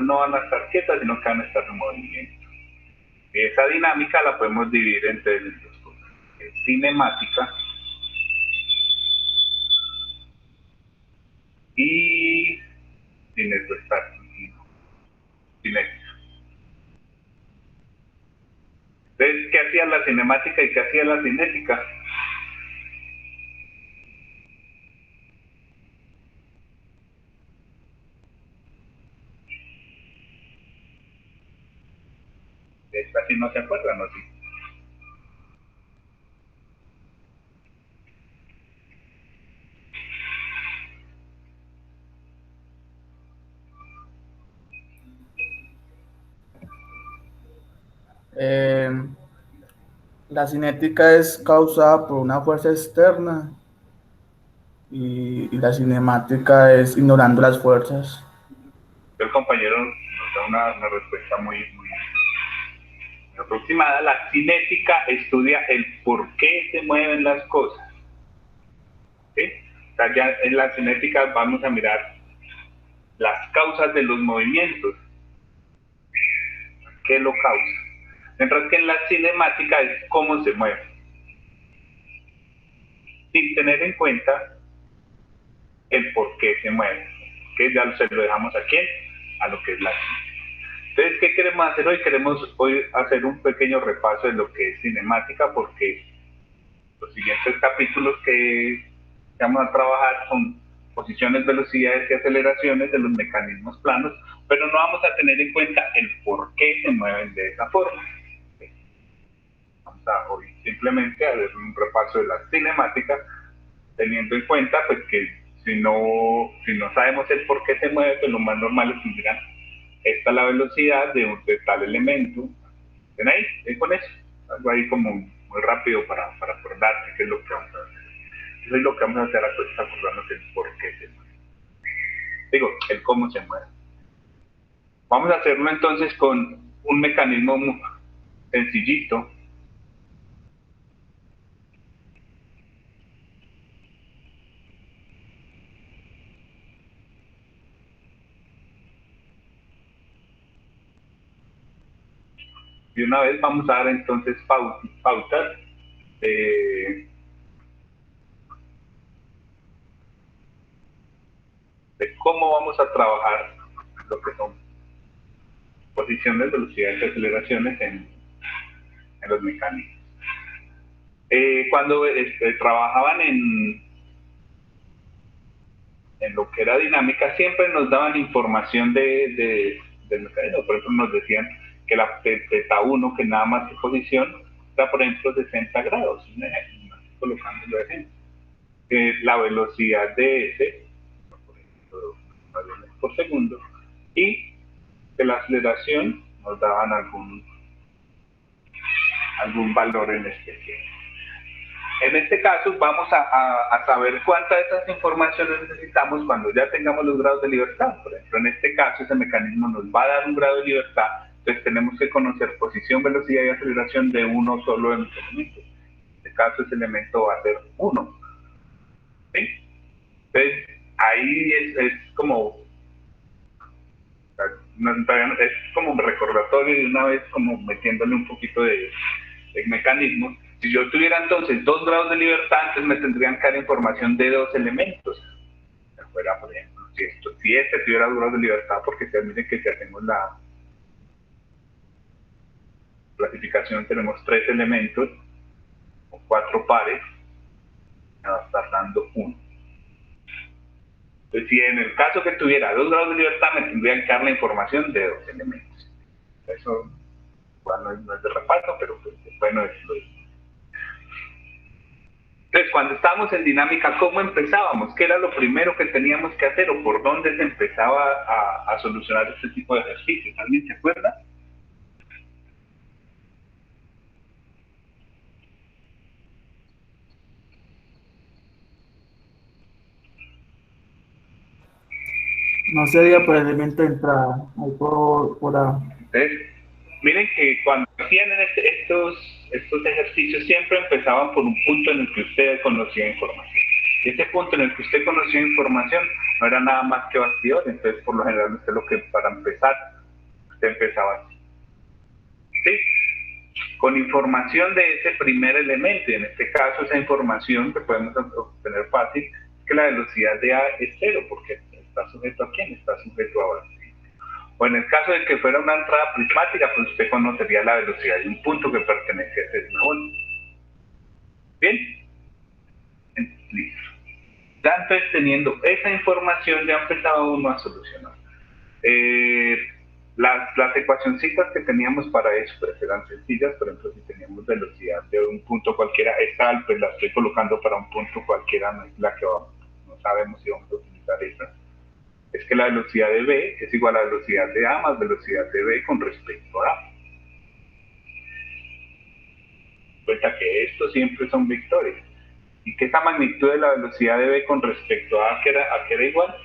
no van a estar quietas, sino que van a estar en movimiento. Y esa dinámica la podemos dividir entre dos cosas: cinemática y cinética. Entonces, ¿qué hacía la cinemática y qué hacía la cinética? Esta sí no se acuerdan, ¿no? Sí. Eh, la cinética es causada por una fuerza externa y la cinemática es ignorando las fuerzas. El compañero nos da una respuesta muy aproximada. La cinética estudia el por qué se mueven las cosas. ¿Sí? O sea, ya en la cinética vamos a mirar las causas de los movimientos, qué lo causa. Mientras que en la cinemática es cómo se mueve, sin tener en cuenta el por qué se mueve, que ya se lo dejamos aquí a lo que es la cinética. Entonces, ¿qué queremos hacer hoy? Queremos hoy hacer un pequeño repaso de lo que es cinemática, porque los siguientes capítulos que vamos a trabajar son posiciones, velocidades y aceleraciones de los mecanismos planos, pero no vamos a tener en cuenta el por qué se mueven de esa forma. Vamos a hoy simplemente a ver un repaso de la cinemática, teniendo en cuenta pues que si no sabemos el por qué se mueve, pues lo más normal es que digan, esta es la velocidad de tal elemento. ¿Ven ahí? ¿Ven con eso? Algo ahí como muy rápido para acordarse qué es lo que vamos a hacer. Eso es lo que vamos a hacer, acordarnos el por qué se mueve. Digo, el cómo se mueve. Vamos a hacerlo entonces con un mecanismo muy sencillito. Y una vez vamos a dar entonces pautas de cómo vamos a trabajar lo que son posiciones, velocidades y aceleraciones en los mecanismos. Cuando trabajaban en lo que era dinámica, siempre nos daban información del mecanismo. Por ejemplo, nos decían que la teta 1, que nada más su posición, está por ejemplo 60 grados, colocándolo de ejemplo. La velocidad de S, por ejemplo, por segundo, y de la aceleración nos daban algún valor en especial. En este caso vamos a saber cuántas de esas informaciones necesitamos cuando ya tengamos los grados de libertad. Por ejemplo, en este caso ese mecanismo nos va a dar un grado de libertad, entonces tenemos que conocer posición, velocidad y aceleración de uno solo de los elementos. En este caso ese elemento va a ser 1. ¿Sí? Entonces ahí es como es como un recordatorio de una vez como metiéndole un poquito de mecanismos. Si yo tuviera entonces 2 grados de libertad, entonces me tendrían que dar información de 2 elementos. Fuera, por ejemplo, si este tuviera 2 grados de libertad, porque miren que si hacemos la clasificación tenemos 3 elementos o 4 pares, me va a estar dando 1. Entonces, si en el caso que tuviera 2 grados de libertad, me tendrían que dar la información de 2 elementos. Eso bueno, no es de reparto, pero pues, bueno, es lo mismo. Entonces, cuando estábamos en dinámica, ¿cómo empezábamos? ¿Qué era lo primero que teníamos que hacer o por dónde se empezaba a solucionar este tipo de ejercicios? ¿Alguien se acuerda? No sería por el elemento de entrada, ahí por A. Entonces, miren que cuando hacían estos ejercicios siempre empezaban por un punto en el que usted conocía información. Y ese punto en el que usted conocía información no era nada más que bastidor, entonces por lo general usted lo que para empezar empezaba así. ¿Sí? Con información de ese primer elemento, y en este caso esa información que podemos obtener fácil, es que la velocidad de A es 0, porque está sujeto a ¿quién? Está sujeto a B. O en el caso de que fuera una entrada prismática, pues usted conocería la velocidad de un punto que pertenece a ese eslabón. ¿Bien? Listo. Ya entonces, teniendo esa información, ya empezaba uno a solucionar. Las ecuacioncitas que teníamos para eso pues eran sencillas. Por ejemplo, si teníamos velocidad de un punto cualquiera, esta pues la estoy colocando para un punto cualquiera, no es la que vamos, no sabemos si vamos a utilizar esa. Es que la velocidad de B es igual a la velocidad de A más velocidad de B con respecto a A. Cuenta que esto siempre son vectores. Y que esa magnitud de la velocidad de B con respecto a qué era igual.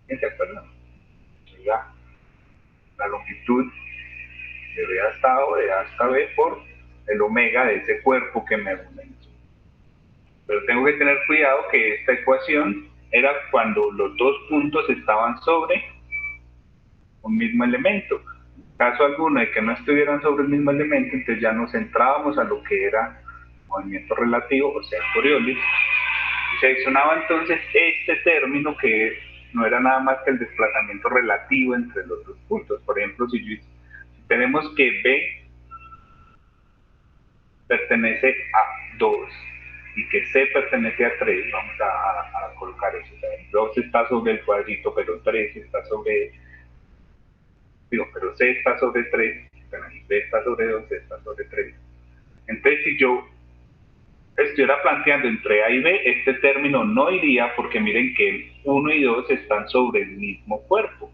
¿Quién se acuerda? La longitud de B hasta A o de A hasta B por el omega de ese cuerpo que me une. Pero tengo que tener cuidado que esta ecuación era cuando los dos puntos estaban sobre un mismo elemento. En caso alguno de que no estuvieran sobre el mismo elemento, entonces ya nos centrábamos a lo que era movimiento relativo, o sea, Coriolis, y se adicionaba entonces este término que no era nada más que el desplazamiento relativo entre los dos puntos. Por ejemplo, si tenemos que B pertenece a 2 y que C pertenece a 3, vamos a colocar eso. O sea, 2 está sobre el cuadrito, pero 3 está sobre, pero C está sobre 3, B está sobre 2, C está sobre 3. Entonces, si yo estuviera planteando entre A y B, este término no iría porque miren que 1 y 2 están sobre el mismo cuerpo.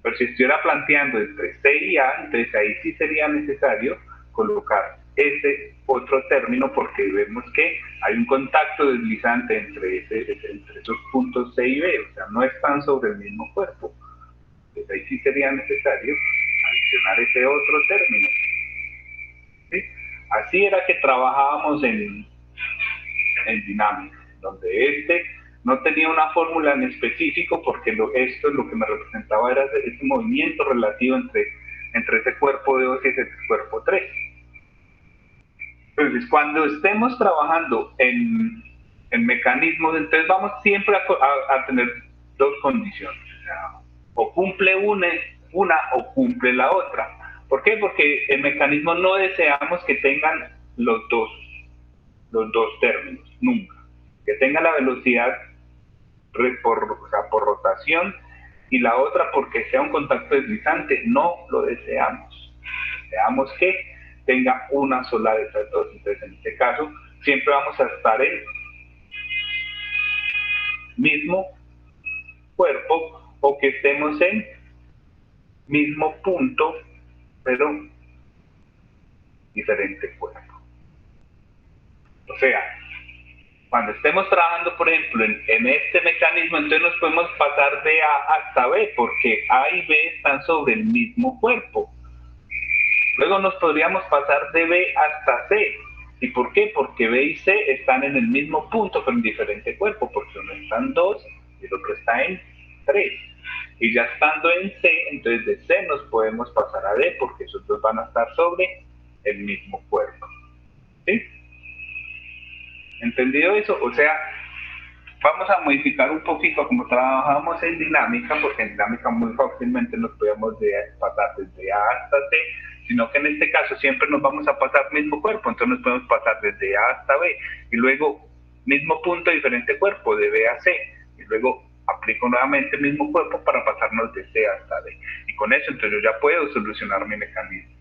Pero si estuviera planteando entre C y A, entonces ahí sí sería necesario colocar ese otro término porque vemos que hay un contacto deslizante entre esos puntos C y B, o sea, no están sobre el mismo cuerpo. Entonces ahí sí sería necesario adicionar ese otro término. ¿Sí? Así era que trabajábamos en dinámica, donde no tenía una fórmula en específico porque esto lo que me representaba era ese movimiento relativo entre ese cuerpo 2 y ese cuerpo 3. Entonces, cuando estemos trabajando en mecanismos, entonces vamos siempre a tener dos condiciones. O sea, o cumple una o cumple la otra. ¿Por qué? Porque el mecanismo no deseamos que tengan los dos términos, nunca. Que tenga la velocidad por rotación y la otra porque sea un contacto deslizante, no lo deseamos. Deseamos que tenga una sola de estas dos. Entonces, en este caso, siempre vamos a estar en mismo cuerpo o que estemos en mismo punto, pero diferente cuerpo. O sea, cuando estemos trabajando, por ejemplo, en este mecanismo, entonces nos podemos pasar de A hasta B, porque A y B están sobre el mismo cuerpo. Luego nos podríamos pasar de B hasta C. ¿Y por qué? Porque B y C están en el mismo punto, pero en diferente cuerpo, porque uno está en 2 y el otro está en 3. Y ya estando en C, entonces de C nos podemos pasar a D, porque esos dos van a estar sobre el mismo cuerpo. ¿Sí? ¿Entendido eso? O sea, vamos a modificar un poquito como trabajamos en dinámica, porque en dinámica muy fácilmente nos podemos pasar desde A hasta C, sino que en este caso siempre nos vamos a pasar mismo cuerpo, entonces nos podemos pasar desde A hasta B, y luego mismo punto, diferente cuerpo, de B a C, y luego aplico nuevamente el mismo cuerpo para pasarnos de C hasta D. Y con eso entonces yo ya puedo solucionar mi mecanismo.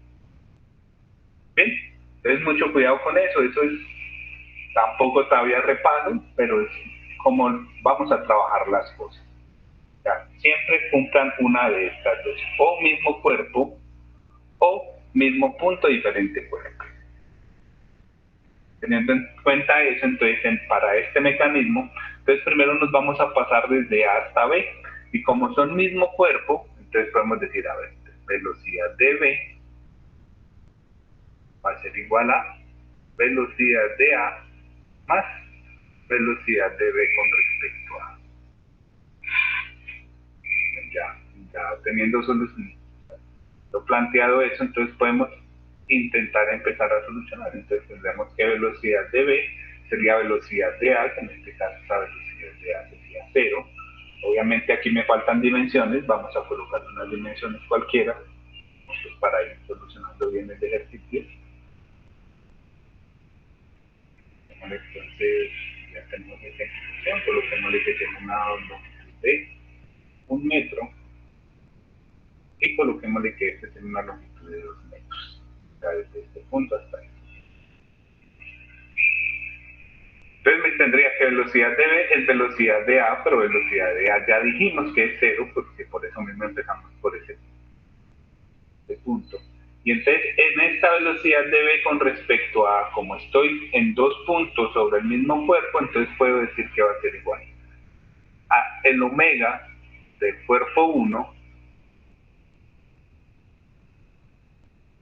¿Bien? Entonces mucho cuidado con eso, eso es tampoco todavía reparo, pero es como vamos a trabajar las cosas. O sea, siempre cumplan una de estas dos, o mismo cuerpo, o mismo punto, diferente cuerpo. Teniendo en cuenta eso, entonces para este mecanismo, entonces primero nos vamos a pasar desde A hasta B, y como son mismo cuerpo, entonces podemos decir, a ver, velocidad de B va a a ser igual a velocidad de A más velocidad de B con respecto a. Ya teniendo lo planteado eso, entonces podemos intentar empezar a solucionar. Entonces tendremos que velocidad de B sería velocidad de A, que en este caso esta velocidad de A sería 0. Obviamente aquí me faltan dimensiones, vamos a colocar unas dimensiones cualquiera pues para ir solucionando bien el ejercicio. Entonces ya tenemos esta ejecución, coloquémosle que tiene una longitud de 1 metro y coloquémosle que este tiene una longitud de 2 metros, o sea, desde este punto hasta ahí. Entonces me tendría que velocidad de B es velocidad de A, pero velocidad de A ya dijimos que es 0, porque por eso mismo empezamos por ese punto. Y entonces en esta velocidad de B con respecto a, como estoy en 2 puntos sobre el mismo cuerpo, entonces puedo decir que va a ser igual a el omega del cuerpo 1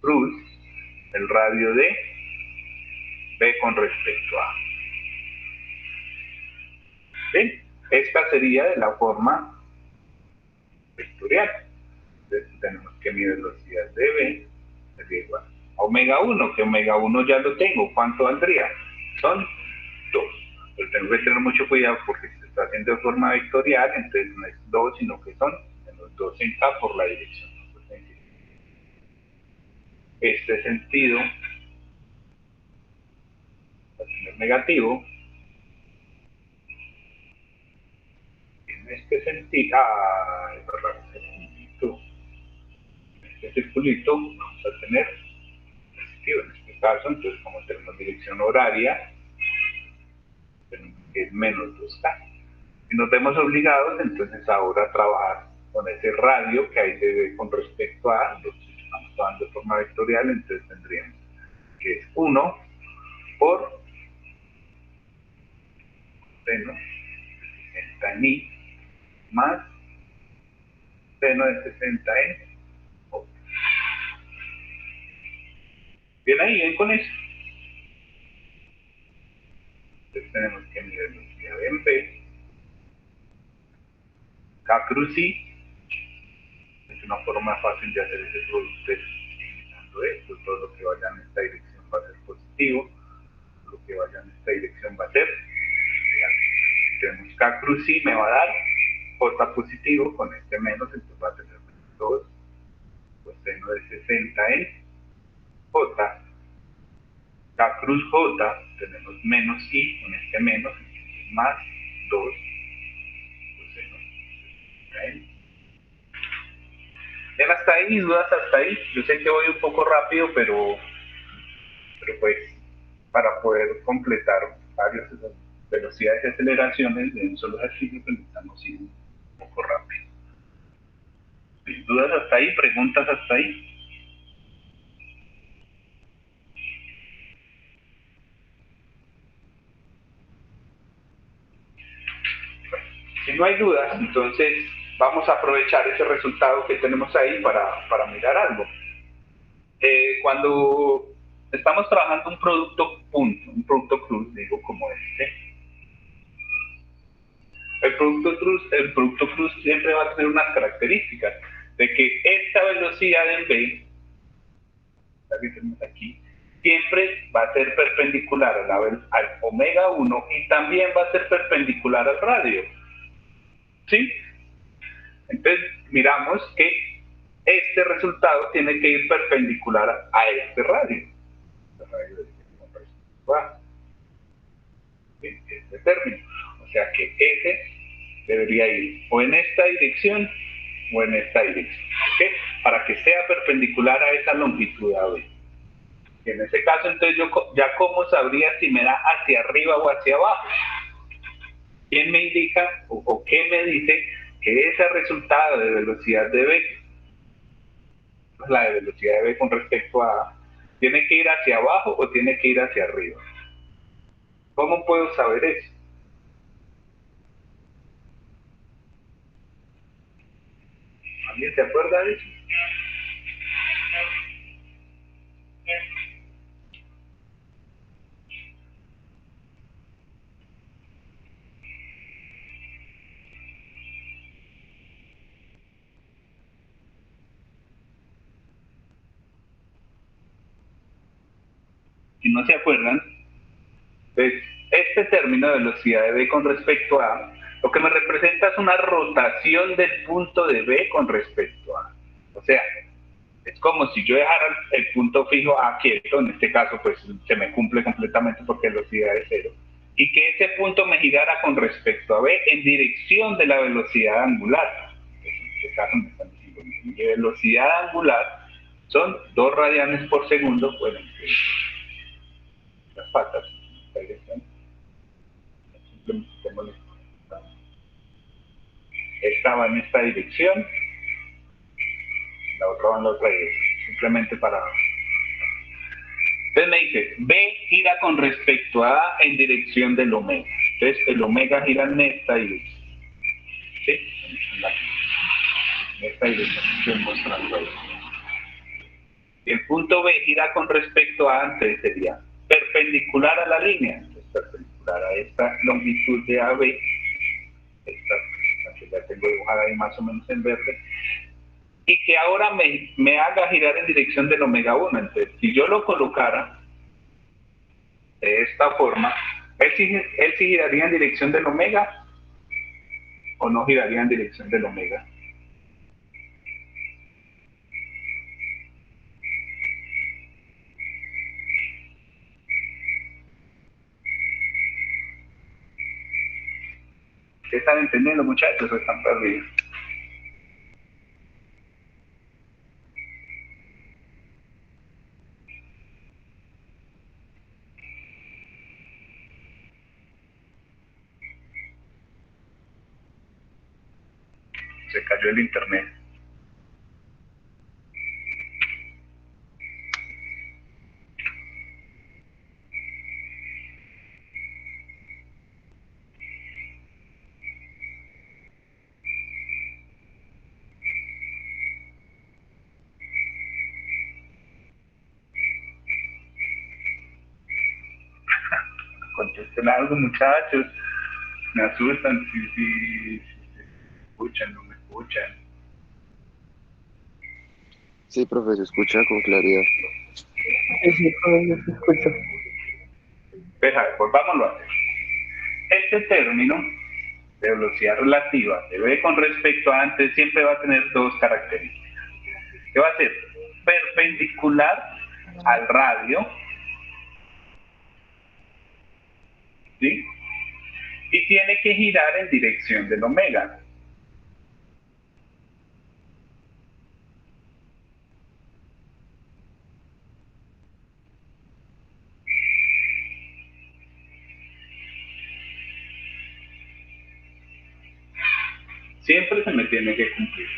plus el radio de B con respecto a. ¿Bien? Esta sería de la forma vectorial. Entonces tenemos que mi velocidad de B sería igual a omega 1, que omega 1 ya lo tengo. ¿Cuánto valdría? Son 2. Pero tengo que tener mucho cuidado porque se está haciendo de forma vectorial, entonces no es 2, sino que son menos 2 en K por la dirección. Este sentido va a tener negativo. En este sentido, este circulito vamos a tener positivo en este caso, entonces como tenemos dirección horaria, tenemos que es menos 2K. Y nos vemos obligados entonces ahora a trabajar con ese radio que hay de B con respecto a, lo estamos trabajando de forma vectorial, entonces tendríamos que es 1 por seno de 60 en I más seno de 60 en O. Bien ahí, ven con eso. Entonces tenemos que medir velocidad en B, K cruz I, es una forma fácil de hacer ese producto eliminando esto, todo lo que vaya en esta dirección va a ser positivo, lo que vaya en esta dirección va a ser negativo. Tenemos K cruz I me va a dar J positivo, con este menos, entonces va a tener 2 coseno de 60 en J. K cruz J, tenemos menos I, con este menos, entonces más 2 coseno de 60 en. Bien, hasta ahí, dudas hasta ahí. Yo sé que voy un poco rápido, pero pues para poder completar varias velocidades y aceleraciones de un solo ejercicio, pues necesitamos ir un poco rápido. ¿Dudas hasta ahí? ¿Preguntas hasta ahí? Si no hay dudas, entonces vamos a aprovechar ese resultado que tenemos ahí para mirar algo. Cuando estamos trabajando un producto punto, un producto cruz, digo como este, el producto cruz siempre va a tener unas características de que esta velocidad en B, la que tenemos aquí, siempre va a ser perpendicular al omega 1 y también va a ser perpendicular al radio. ¿Sí? Entonces miramos que este resultado tiene que ir perpendicular a este radio. Este término. O sea que ese debería ir o en esta dirección o en esta dirección. ¿Okay? Para que sea perpendicular a esa longitud AB. Y en ese caso, entonces yo ya cómo sabría si me da hacia arriba o hacia abajo. ¿Quién me indica o qué me dice que ese resultado de velocidad de B, la de velocidad de B con respecto a A, tiene que ir hacia abajo o tiene que ir hacia arriba? ¿Cómo puedo saber eso? ¿Alguien se acuerda de eso? si no se acuerdan, pues este término de velocidad de B con respecto a A, lo que me representa es una rotación del punto de B con respecto a A. O sea, es como si yo dejara el punto fijo A quieto, en este caso pues se me cumple completamente porque la velocidad es cero, y que ese punto me girara con respecto a B en dirección de la velocidad angular. En este caso me están diciendo, mi velocidad angular son 2 radianes por segundo, bueno, las patas, esta dirección, simplemente tengo esta va en esta dirección, la otra va en la otra dirección, simplemente para... Entonces me dice, B gira con respecto a A en dirección del omega. Entonces el omega gira en esta dirección. ¿Sí? En esta dirección estoy mostrando ahí. Y el punto B gira con respecto a A, entonces sería perpendicular a la línea. Entonces perpendicular a esta longitud de AB, esta que ya tengo dibujada ahí más o menos en verde, y que ahora me haga girar en dirección del omega 1. Entonces, si yo lo colocara de esta forma, él sí giraría en dirección del omega o no giraría en dirección del omega. ¿Qué están entendiendo, muchachos, o están perdidos? Se cayó el internet. Contesten algo, muchachos. Me asustan si escuchan, no me escuchan. Sí, profe, se escucha con claridad. Sí, profe, se escucha. Deja, volvámoslo a hacer. Este término de velocidad relativa de B con respecto a antes siempre va a tener dos características. Que va a ser perpendicular al radio, ¿sí? Y tiene que girar en dirección del omega. Siempre se me tiene que cumplir.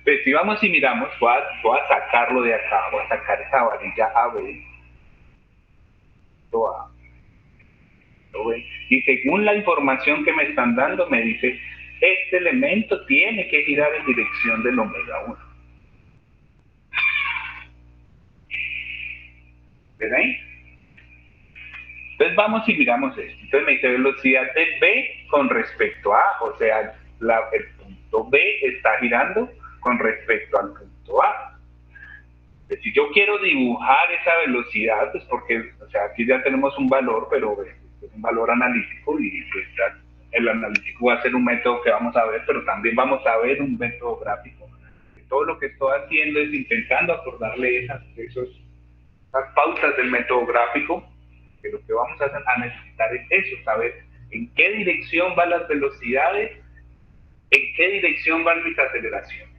Pues si vamos y miramos, voy a sacarlo de acá, voy a sacar esa varilla AB, y según la información que me están dando, me dice, este elemento tiene que girar en dirección del omega 1. ¿Ven ahí? Entonces vamos y miramos esto. Entonces me dice velocidad de B con respecto a A, o sea, el punto B está girando con respecto al punto A. Entonces, si yo quiero dibujar esa velocidad, pues porque, o sea, aquí ya tenemos un valor, pero es un valor analítico y pues, el analítico va a ser un método que vamos a ver, pero también vamos a ver un método gráfico. Todo lo que estoy haciendo es intentando acordarle esas pautas del método gráfico, que lo que vamos a necesitar es eso, saber en qué dirección van las velocidades, en qué dirección van mis aceleraciones.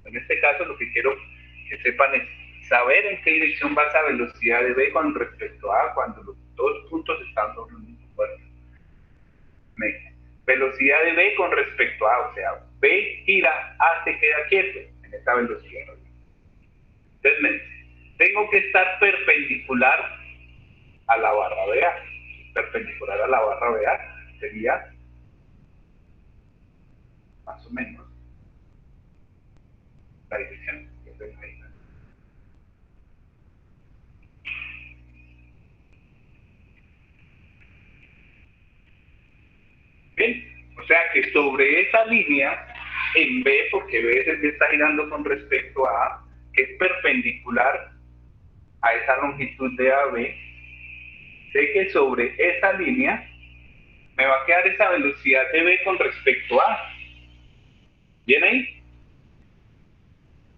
En este caso lo que quiero que sepan es saber en qué dirección va esa velocidad de B con respecto a A cuando los dos puntos están sobre un mismo puerto. Velocidad de B con respecto a A, o sea, B gira, A se queda quieto en esta velocidad. Entonces, tengo que estar perpendicular a la barra BA. Perpendicular a la barra BA sería más o menos la dirección que estoy meditando. Bien, o sea que sobre esa línea, en B, porque B es el que está girando con respecto a A, que es perpendicular a esa longitud de AB, sé que sobre esa línea me va a quedar esa velocidad de B con respecto a A. ¿Bien ahí?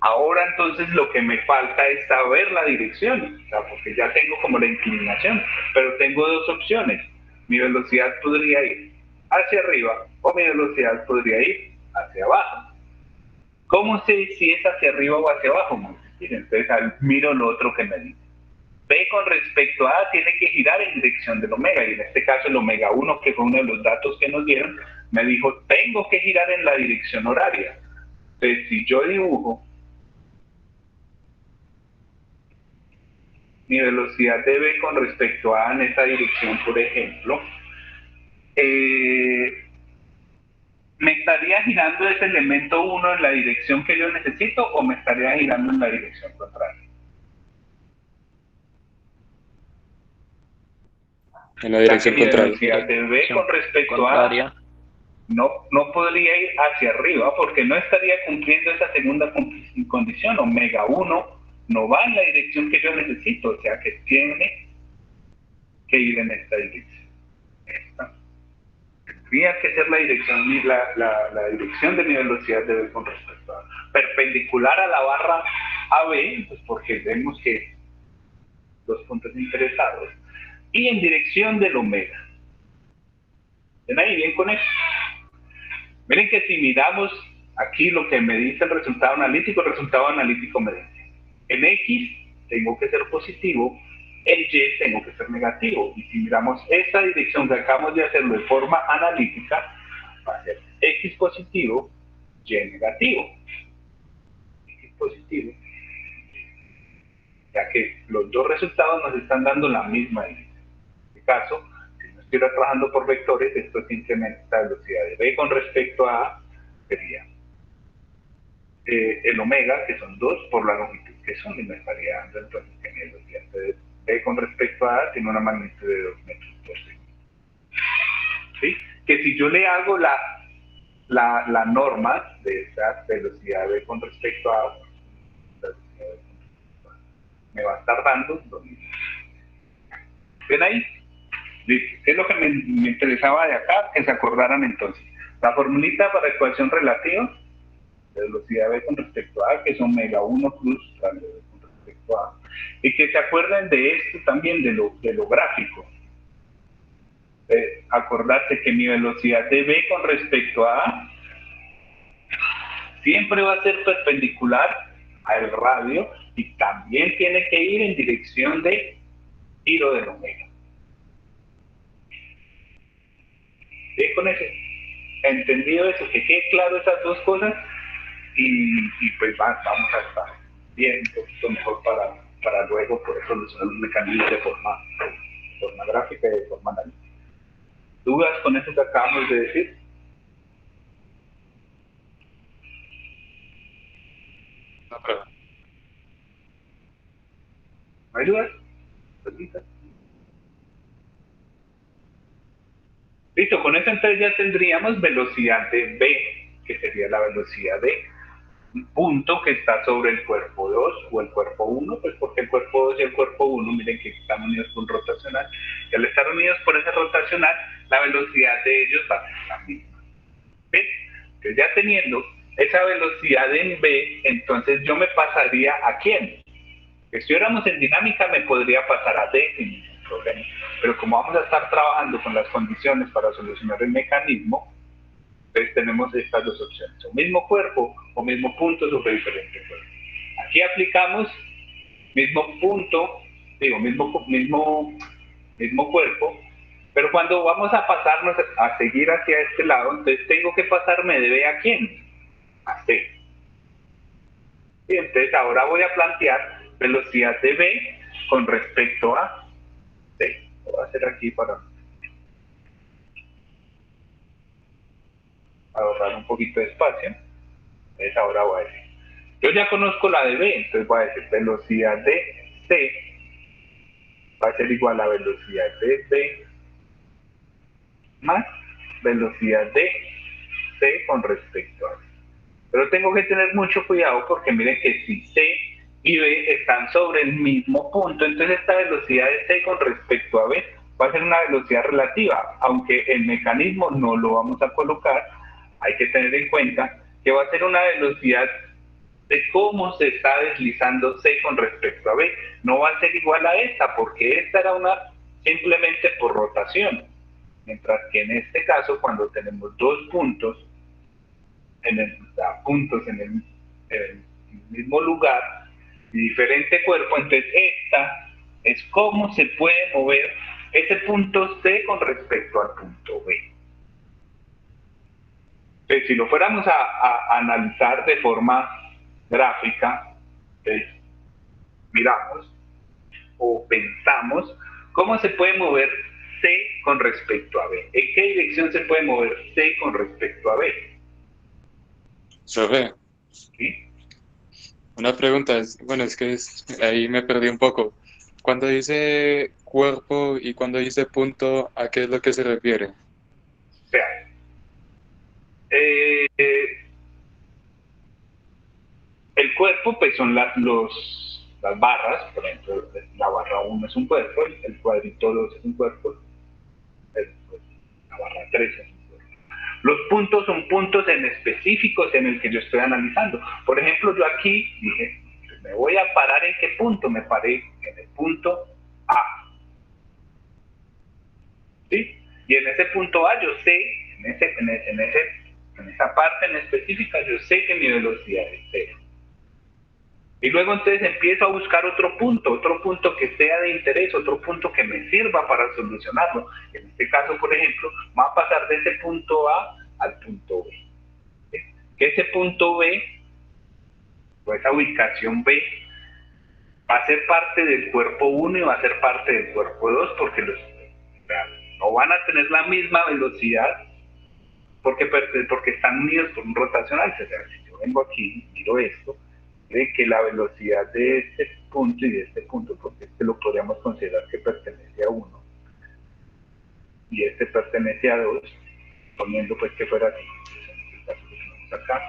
Ahora entonces lo que me falta es saber la dirección, o sea, porque ya tengo como la inclinación, pero tengo dos opciones. Mi velocidad podría ir hacia arriba o mi velocidad podría ir hacia abajo. ¿Cómo sé si es hacia arriba o hacia abajo? Entonces miro lo otro que me dice. B con respecto a A tiene que girar en dirección del omega, y en este caso el omega 1, que fue uno de los datos que nos dieron, me dijo, tengo que girar en la dirección horaria. Entonces, si yo dibujo mi velocidad de B con respecto a A en esta dirección, por ejemplo, ¿me estaría girando ese elemento 1 en la dirección que yo necesito o me estaría girando en la dirección contraria? En la dirección o sea, que mi contraria. velocidad de B con respecto a A no podría ir hacia arriba porque no estaría cumpliendo esa segunda condición. Omega 1 no va en la dirección que yo necesito, o sea que tiene que ir en esta dirección. Esta tendría que ser la dirección, la dirección de mi velocidad de B con respecto a perpendicular a la barra AB, pues porque vemos que los puntos interesados, y en dirección del omega. ¿Ven ahí bien con eso? Miren que si miramos aquí lo que me dice el resultado analítico me dice, en X tengo que ser positivo, en Y tengo que ser negativo. Y si miramos esta dirección que acabamos de hacerlo de forma analítica, va a ser X positivo, Y negativo. X positivo, ya que los dos resultados nos están dando la misma dirección. En este caso, si no estuviera trabajando por vectores, esto simplemente la velocidad de B con respecto a A sería el omega, que son 2 por la longitud que son, y me estaría dando entonces que mi velocidad de B con respecto a A tiene una magnitud de 2 metros por segundo. ¿Sí? Que si yo le hago la norma de esa velocidad B con respecto a A, me va a estar dando lo mismo. ¿Ven ahí? ¿Qué es lo que me interesaba de acá? Que se acordaran entonces. La formulita para ecuación relativa de velocidad B con respecto a A, que es omega 1 plus la B con respecto a A. Y que se acuerden de esto también, de lo gráfico. Acordarse que mi velocidad de B con respecto a A siempre va a ser perpendicular al radio y también tiene que ir en dirección de giro del omega. ¿Sí? Con eso, entendido eso, que quede claro esas dos cosas y pues vamos a estar bien, un poquito mejor para luego poder solucionar los mecanismos de forma gráfica y de forma analítica. ¿Dudas con eso que acabamos de decir? No, pero ¿No hay dudas? Listo, con eso entonces ya tendríamos velocidad de B, que sería la velocidad de un punto que está sobre el cuerpo 2 o el cuerpo 1, pues porque el cuerpo 2 y el cuerpo 1, miren que están unidos por un rotacional, y al estar unidos por ese rotacional, la velocidad de ellos va a ser la misma. ¿Ven? Entonces ya teniendo esa velocidad en B, entonces yo me pasaría ¿a quién? Si estuviéramos en dinámica me podría pasar a D sin ningún problema, pero como vamos a estar trabajando con las condiciones para solucionar el mecanismo, entonces tenemos estas dos opciones, o mismo cuerpo o mismo punto sobre diferente cuerpo. Aquí aplicamos mismo punto, digo, mismo cuerpo, pero cuando vamos a pasarnos a seguir hacia este lado, entonces tengo que pasarme de B a quién? A C. Y entonces ahora voy a plantear velocidad de B con respecto a C. Lo voy a hacer aquí para ahorrar un poquito de espacio. Entonces ahora voy a decir, yo ya conozco la de B, entonces voy a decir velocidad de C va a ser igual a velocidad de B más velocidad de C con respecto a C. Pero tengo que tener mucho cuidado porque miren que si C y B están sobre el mismo punto, entonces esta velocidad de C con respecto a B va a ser una velocidad relativa, aunque el mecanismo no lo vamos a colocar, hay que tener en cuenta que va a ser una velocidad de cómo se está deslizando C con respecto a B. No va a ser igual a esta, porque esta era una simplemente por rotación. Mientras que en este caso, cuando tenemos dos puntos en el mismo lugar y diferente cuerpo, entonces esta es cómo se puede mover ese punto C con respecto al punto B. Entonces, si lo fuéramos a analizar de forma gráfica, entonces, miramos o pensamos cómo se puede mover C con respecto a B. ¿En qué dirección se puede mover C con respecto a B? Profe, ¿Sí? una pregunta, bueno, es que ahí me perdí un poco. Cuando dice cuerpo y cuando dice punto, ¿a qué es lo que se refiere? O sea, eh, el cuerpo pues son las barras, por ejemplo, la barra 1 es un cuerpo, el cuadrito 2 es un cuerpo, la barra 3 es un cuerpo. Los puntos son puntos en específicos en el que yo estoy analizando. Por ejemplo, yo aquí dije, me voy a parar en qué punto, me paré en el punto A. ¿Sí? Y en ese punto A yo sé, en esa parte en específica, yo sé que mi velocidad es cero. Y luego entonces empiezo a buscar otro punto que sea de interés, otro punto que me sirva para solucionarlo. En este caso, por ejemplo, va a pasar de ese punto A al punto B. ¿Sí? Que ese punto B, o esa ubicación B, va a ser parte del cuerpo 1 y va a ser parte del cuerpo 2 porque no van a tener la misma velocidad porque están unidos por un rotacional. O sea, si yo vengo aquí y miro esto, de que la velocidad de este punto y de este punto, porque este lo podríamos considerar que pertenece a 1 y este pertenece a 2, poniendo pues que fuera así, en este caso que tenemos acá,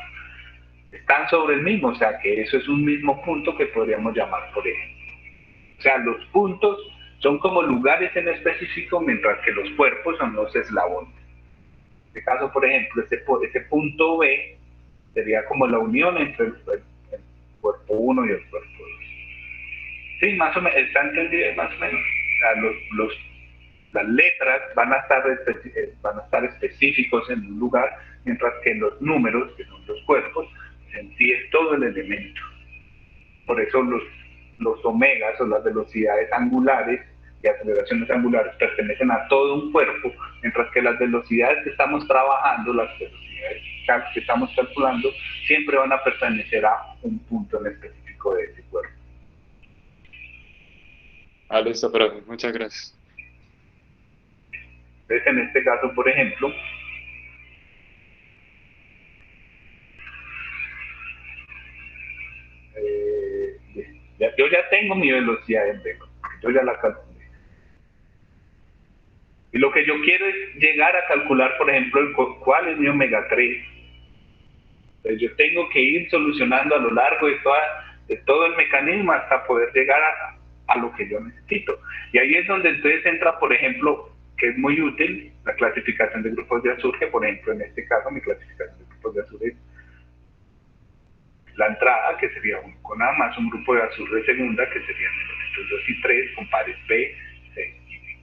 están sobre el mismo, o sea que eso es un mismo punto que podríamos llamar por ejemplo. O sea, los puntos son como lugares en específico, mientras que los cuerpos son los eslabones. En este caso, por ejemplo, ese punto B sería como la unión entre el cuerpo 1 y el cuerpo 2. Sí, más o menos, está entendido más o menos. O sea, las letras van a estar específicos en un lugar, mientras que los números, que son los cuerpos, en sí es todo el elemento. Por eso los omegas o las velocidades angulares y aceleraciones angulares pertenecen a todo un cuerpo, mientras que las velocidades que estamos trabajando, las velocidades que estamos calculando, siempre van a pertenecer a un punto en específico de ese cuerpo. Ah, listo, profe, muchas gracias. Entonces, en este caso, por ejemplo, yo ya tengo mi velocidad en V, yo ya la calculé. Y lo que yo quiero es llegar a calcular, por ejemplo, cuál es mi omega 3. Entonces, yo tengo que ir solucionando a lo largo de todo el mecanismo hasta poder llegar a lo que yo necesito. Y ahí es donde entonces entra, por ejemplo, que es muy útil, la clasificación de grupos de Azurge. Por ejemplo, en este caso, mi clasificación de grupos de Azurge es la entrada, que sería un con A, más un grupo de Azurge segunda, que serían elementos 2 y 3, con pares B, C y D.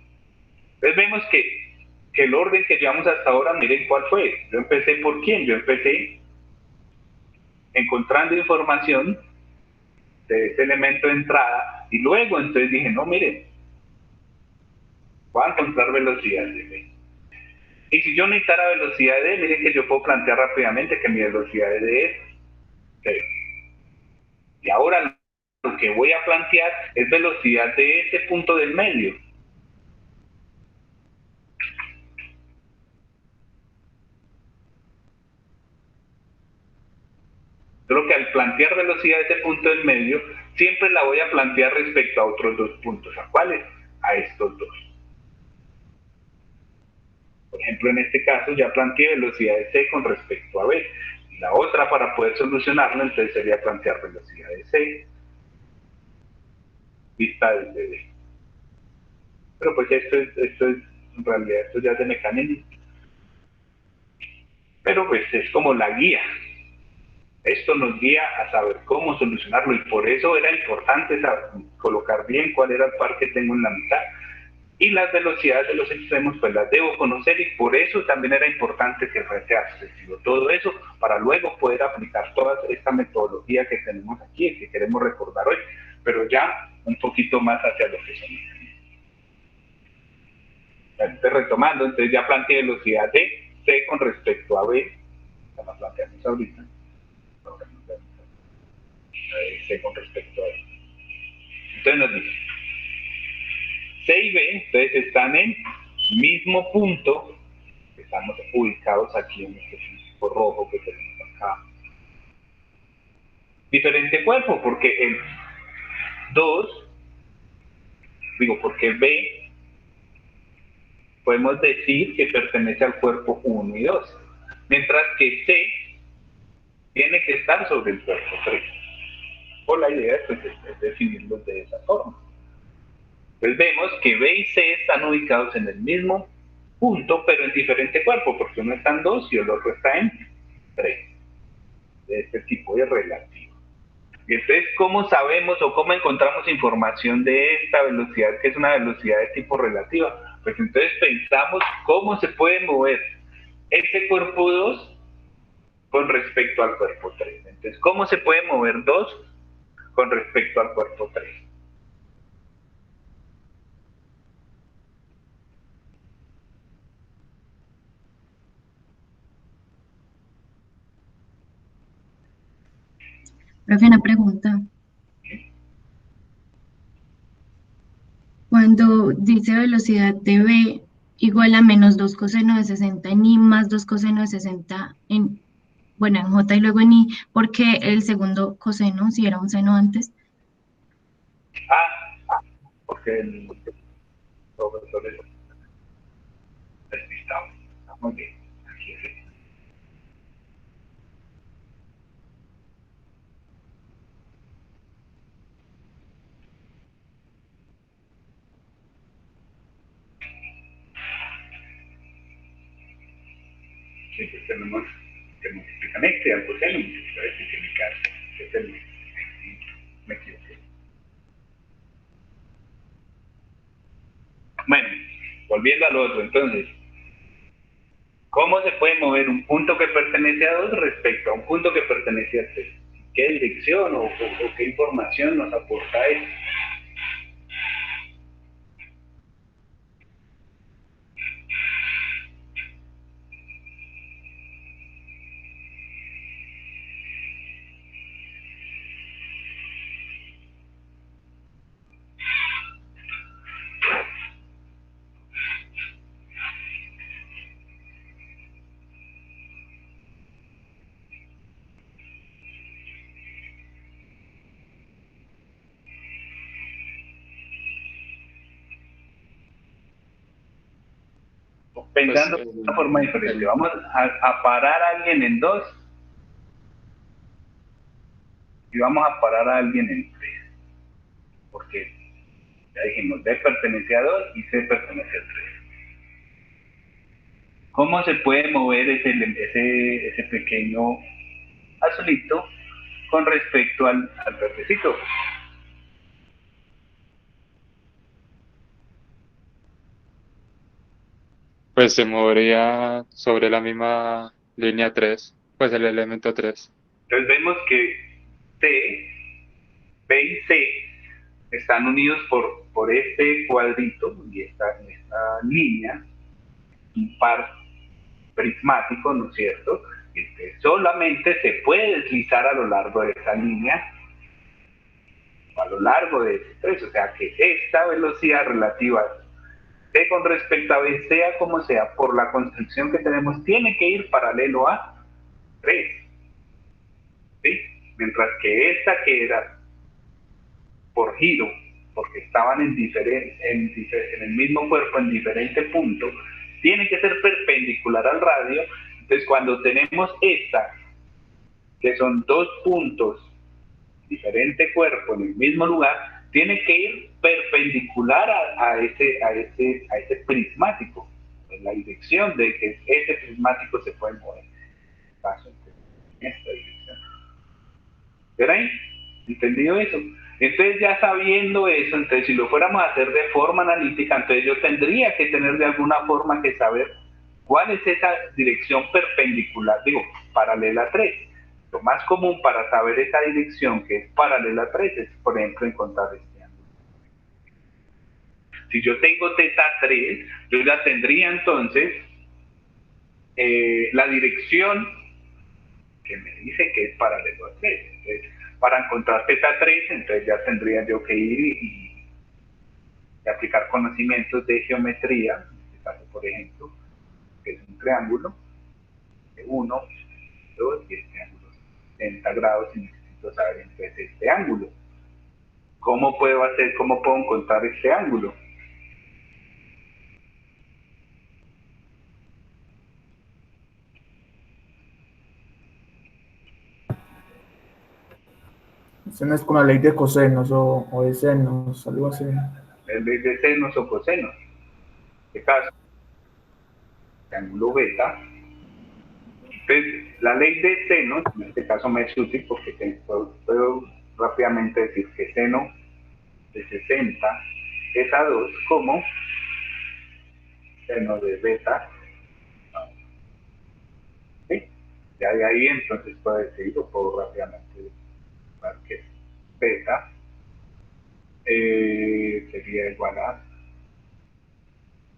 Entonces vemos que el orden que llevamos hasta ahora, miren cuál fue. Yo empecé por quién, yo empecé encontrando información de ese elemento de entrada y luego entonces dije, no, miren, voy a encontrar velocidad de D. Y si yo necesitara velocidad de D, miren que yo puedo plantear rápidamente que mi velocidad de D es 0. Y ahora lo que voy a plantear es velocidad de ese punto del medio. Solo que al plantear velocidad de ese punto del medio, siempre la voy a plantear respecto a otros dos puntos. ¿A cuáles? A estos dos. Por ejemplo, en este caso ya planteé velocidad de C con respecto a B. La otra, para poder solucionarlo, entonces sería plantear velocidad de C vista desde B. Pero pues esto es en realidad esto ya es de mecanismo. Pero pues es como la guía. Esto nos guía a saber cómo solucionarlo y por eso era importante colocar bien cuál era el par que tengo en la mitad. Y las velocidades de los extremos pues las debo conocer y por eso también era importante que fuese accesible todo eso para luego poder aplicar toda esta metodología que tenemos aquí y que queremos recordar hoy, pero ya un poquito más hacia lo que son. Entonces, retomando, entonces ya planteé velocidad de C con respecto a B, ya la planteamos ahorita, C con respecto a B. Entonces nos dice, C y B, entonces están en mismo punto, estamos ubicados aquí en este punto rojo que tenemos acá. Diferente cuerpo, porque el 2, porque B, podemos decir que pertenece al cuerpo 1 y 2, mientras que C tiene que estar sobre el cuerpo 3. O la idea es definirlos de esa forma. Pues vemos que B y C están ubicados en el mismo punto, pero en diferente cuerpo, porque uno está en 2 y el otro está en 3. De este tipo de relativo. Y entonces, ¿cómo sabemos o cómo encontramos información de esta velocidad, que es una velocidad de tipo relativa? Pues entonces pensamos cómo se puede mover ese cuerpo 2 con respecto al cuerpo 3. Entonces, ¿cómo se puede mover 2 con respecto al cuerpo 3? Profe, una pregunta. Cuando dice velocidad de B igual a menos 2 coseno de 60 en I más 2 coseno de 60 en, bueno, en J y luego en I, ¿por qué el segundo coseno, si era un seno antes? Porque el profesor es despistado. Muy bien, aquí es. Sí, pues tenemos que multiplicar este al coseno, multiplicar este y multiplicar este. Me equivoqué. Bueno, volviendo al otro, entonces, ¿cómo se puede mover un punto que pertenece a 2 respecto a un punto que pertenece a 3? ¿Qué dirección o qué información nos aporta eso? Pensando de una forma diferente, vamos a parar a alguien en 2 y vamos a parar a alguien en 3, porque ya dijimos, D pertenece a 2 y C pertenece a 3. ¿Cómo se puede mover ese pequeño azulito con respecto al verdecito? Pues se movería sobre la misma línea 3, pues el elemento 3. Entonces vemos que B y C están unidos por este cuadrito y esta línea, un par prismático, ¿no es cierto? Que solamente se puede deslizar a lo largo de esa línea, a lo largo de ese 3, o sea que esta velocidad relativa C con respecto a B, sea como sea, por la construcción que tenemos, tiene que ir paralelo a 3. ¿Sí? Mientras que esta que era por giro, porque estaban en el mismo cuerpo en diferente punto, tiene que ser perpendicular al radio. Entonces cuando tenemos esta, que son 2 puntos, diferente cuerpo en el mismo lugar, tiene que ir perpendicular a ese prismático, en la dirección de que ese prismático se puede mover. En este caso, en esta dirección. ¿Ven ahí? ¿Entendido eso? Entonces, ya sabiendo eso, entonces si lo fuéramos a hacer de forma analítica, entonces yo tendría que tener de alguna forma que saber cuál es esa dirección perpendicular, digo, paralela a 3. Lo más común para saber esa dirección que es paralela a 3 es, por ejemplo, encontrar este ángulo. Si yo tengo teta 3, yo ya tendría entonces la dirección que me dice que es paralelo a 3. Entonces, para encontrar teta 3, entonces ya tendría yo que ir y aplicar conocimientos de geometría, en este caso, por ejemplo, que es un triángulo de 1, 2, y este ángulo es 60 grados, y necesito saber entonces este ángulo. ¿Cómo puedo encontrar este ángulo? Eso no es con la ley de cosenos o de senos, algo así. En vez de senos o cosenos. En este caso, el ángulo beta. Entonces, la ley de senos, en este caso me es útil porque puedo rápidamente decir que seno de 60 es a 2 como seno de beta. ¿Sí? Ya de ahí entonces puedo decir, o puedo rápidamente decir que beta sería igual a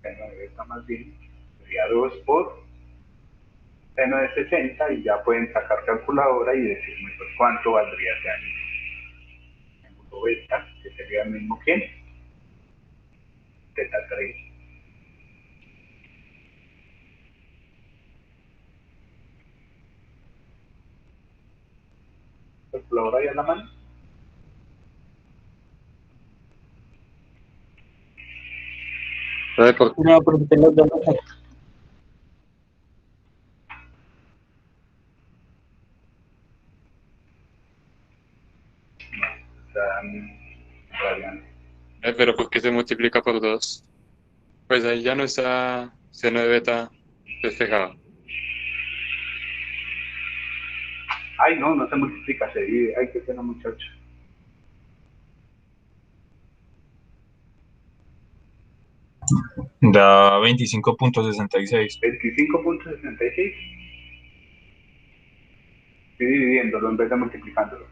seno de beta más bien, sería 2 por seno de 60, y ya pueden sacar calculadora y decirme pues cuánto valdría ese ángulo beta, que sería el mismo que teta 3. Calculadora ya en la mano. ¿Sabe por qué? No, porque tengo dos. Radiante. Pero ¿por qué se multiplica por 2? Pues ahí ya no está seno de beta despejado. Ay, no, no se multiplica, se divide. Ay, qué pena, muchacho. Da 25.66. 25.66. Estoy dividiéndolo en vez de multiplicándolo.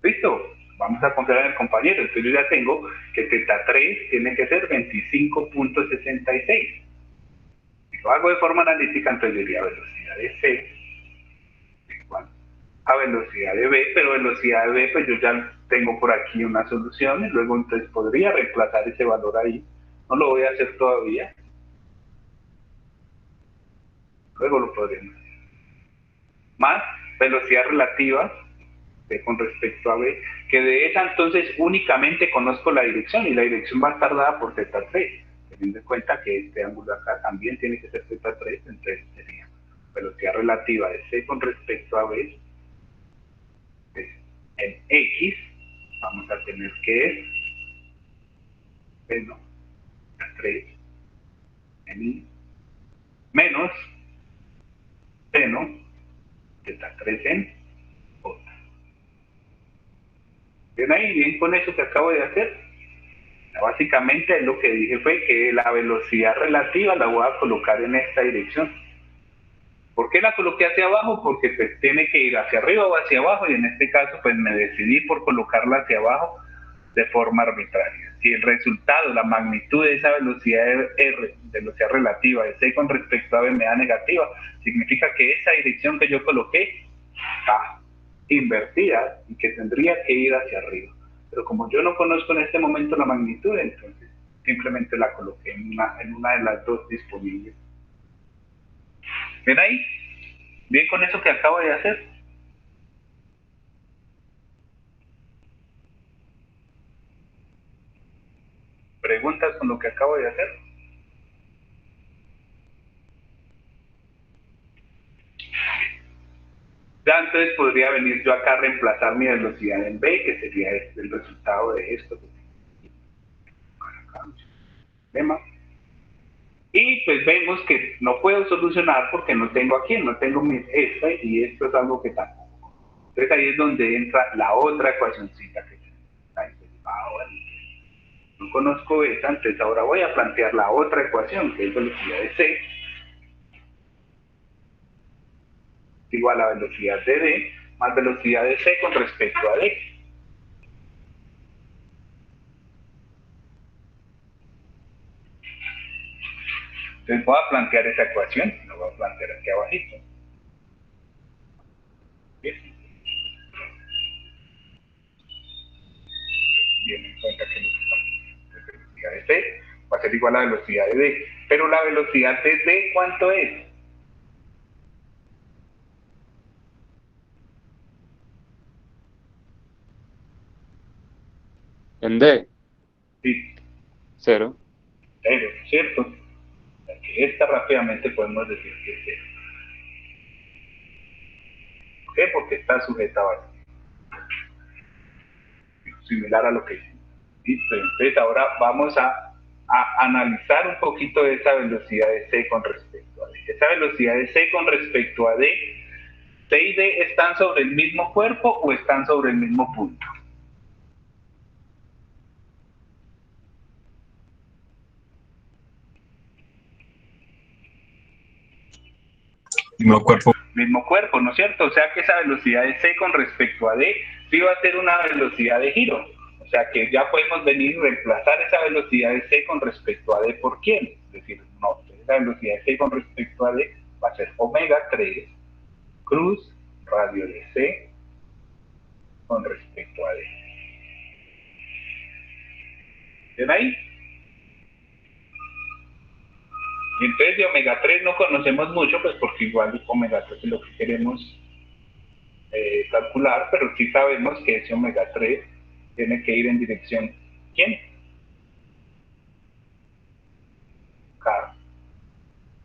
¿Listo? Vamos a confiar en el compañero. Entonces yo ya tengo que teta 3 tiene que ser 25.66. Si lo hago de forma analítica, entonces diría velocidad de C igual a velocidad de B, pero velocidad de B, pues yo ya tengo por aquí una solución, y luego entonces podría reemplazar ese valor ahí. No lo voy a hacer todavía. Luego lo podremos hacer. Más velocidad relativa con respecto a B, que de esa entonces únicamente conozco la dirección, y la dirección va a estar dada por teta 3, teniendo en cuenta que este ángulo acá también tiene que ser teta 3, entonces sería velocidad relativa de C con respecto a B, pues en X vamos a tener que es, bueno, teta 3 en Y menos seno teta 3 en J. ¿Ven ahí? Bien con eso que acabo de hacer. Básicamente lo que dije fue que la velocidad relativa la voy a colocar en esta dirección. ¿Por qué la coloqué hacia abajo? Porque pues tiene que ir hacia arriba o hacia abajo, y en este caso pues me decidí por colocarla hacia abajo de forma arbitraria. Si el resultado, la magnitud de esa velocidad R, velocidad relativa de C con respecto a B me da negativa, significa que esa dirección que yo coloqué está invertida y que tendría que ir hacia arriba. Pero como yo no conozco en este momento la magnitud, entonces simplemente la coloqué en una de las dos disponibles. ¿Ven ahí? Bien con eso que acabo de hacer. ¿Preguntas con lo que acabo de hacer? Ya entonces podría venir yo acá a reemplazar mi velocidad en B, que sería el resultado de esto. Tema. Y pues vemos que no puedo solucionar porque no tengo aquí, no tengo esta, y esto es algo que tampoco. Entonces ahí es donde entra la otra ecuacióncita que bueno, no conozco esa, entonces ahora voy a plantear la otra ecuación, que es velocidad de C igual a velocidad de D más velocidad de C con respecto a D. Entonces voy a plantear esa ecuación, la voy a plantear aquí abajito. Bien, bien en cuenta que la velocidad de C va a ser igual a la velocidad de D, pero la velocidad de D, ¿cuánto es? En D, Sí, 0. 0, ¿cierto? Que esta rápidamente podemos decir que es 0. ¿Por qué? Porque está sujeta a vacío. Similar a lo que hicimos. Listo, entonces ahora vamos a analizar un poquito esa velocidad de C con respecto a D. Esa velocidad de C con respecto a D, C y D están sobre el mismo cuerpo o están sobre el mismo punto. Mismo cuerpo. Mismo cuerpo, ¿no es cierto? O sea que esa velocidad de C con respecto a D sí va a ser una velocidad de giro. O sea que ya podemos venir y reemplazar esa velocidad de C con respecto a D por quién. Es decir, no, esa velocidad de C con respecto a D va a ser omega 3 cruz radio de C con respecto a D. ¿Ven ahí? Y entonces de omega 3 no conocemos mucho, pues porque igual omega 3 es lo que queremos calcular, pero sí sabemos que ese omega 3 tiene que ir en dirección, ¿quién? K.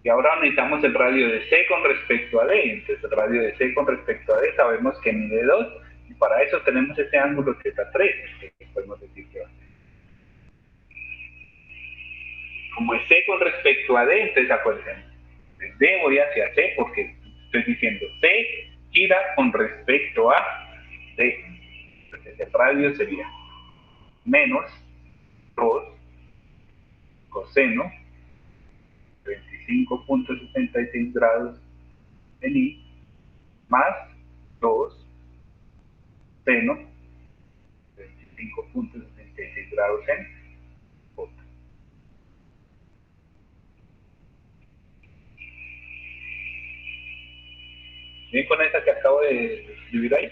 Y ahora necesitamos el radio de C con respecto a D. Entonces el radio de C con respecto a D sabemos que mide 2, y para eso tenemos ese ángulo θ 3, que podemos decir que va a ser. Como es C con respecto a D, entonces acuérdense, D voy hacia C porque estoy diciendo C gira con respecto a D. Entonces el radio sería menos 2 coseno 25.66 grados en I más 2 seno 25.66 grados en J. Bien con esa que acabo de escribir ahí.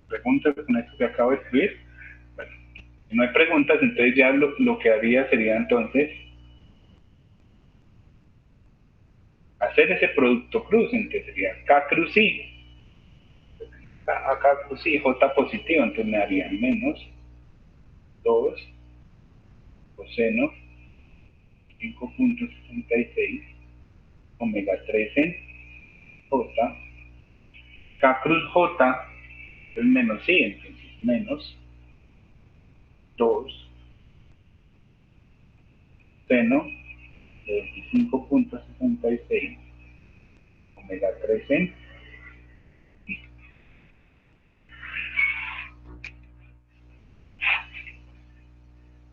Preguntas con esto que acabo de escribir. Bueno, si no hay preguntas, entonces ya lo que haría sería entonces hacer ese producto cruz, entonces sería K cruz I. Acá cruz I, J positivo, entonces me haría menos 2 coseno 5.66 omega 3 en J. K cruz J es menos I, entonces menos 2 seno de 25.66 omega 3 en.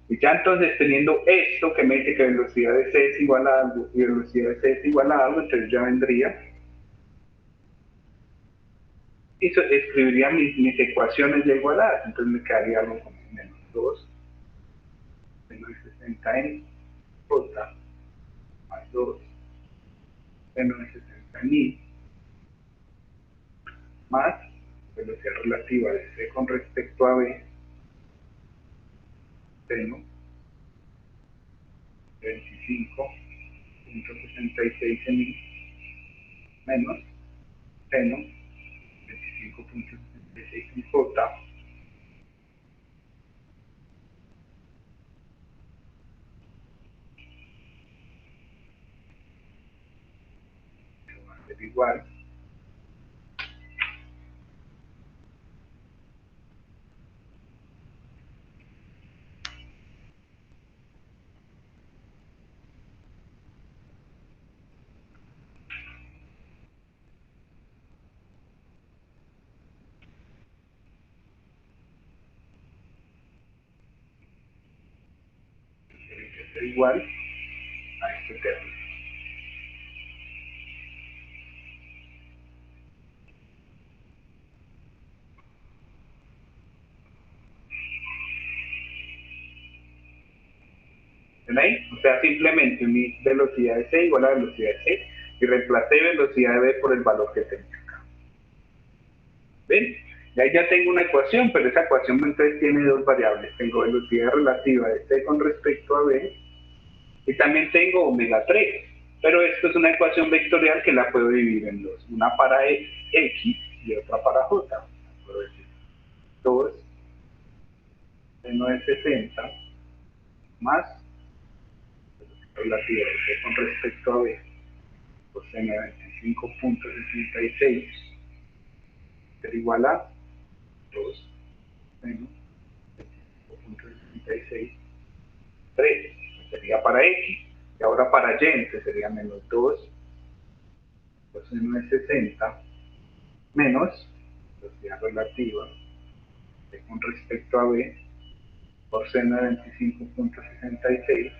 Y ya entonces teniendo esto que me dice que velocidad de C es igual a algo y velocidad de C es igual a algo, entonces ya vendría y escribiría mis ecuaciones ya igualadas, entonces me quedaría algo como menos 2 menos 60 en J más 2 menos 60 en I más velocidad relativa de C con respecto a B seno 25.66 en menos seno 25.66 en J va a ser igual a este término. ¿Ven ahí? O sea, simplemente uní velocidad de C igual a velocidad de C y reemplacé velocidad de B por el valor que tenía acá. ¿Ven? Y ahí ya tengo una ecuación, pero esa ecuación entonces tiene dos variables. Tengo velocidad relativa de C con respecto a B y también tengo omega 3. Pero esto es una ecuación vectorial que la puedo dividir en dos. Una para X y otra para J. Puedo decir 2 seno de 60 más relativa de C con respecto a B por seno de 25.66 ser igual a 2 seno 25.66 3 sería para X y ahora para Y entonces sería menos 2 por seno de 60 menos velocidad relativa C con respecto a B por seno de 25.66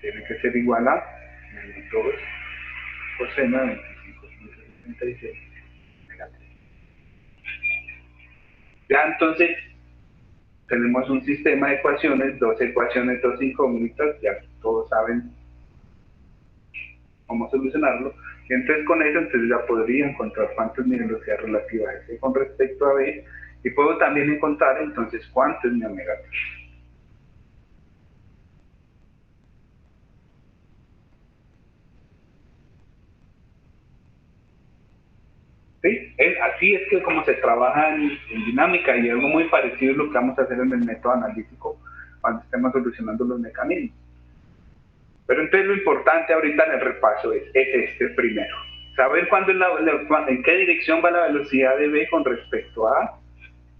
tiene que ser igual a menos 2 por seno de 25.66 negativo. Ya entonces tenemos un sistema de ecuaciones, dos ecuaciones, dos incógnitas, ya todos saben cómo solucionarlo, y entonces con eso entonces ya podría encontrar cuánto es mi velocidad relativa de C con respecto a B, y puedo también encontrar entonces cuánto es mi omega 3. ¿Sí? Así es que como se trabaja en dinámica y algo muy parecido a lo que vamos a hacer en el método analítico cuando estemos solucionando los mecanismos. Pero entonces lo importante ahorita en el repaso es este primero. Saber cuándo en qué dirección va la velocidad de B con respecto a A.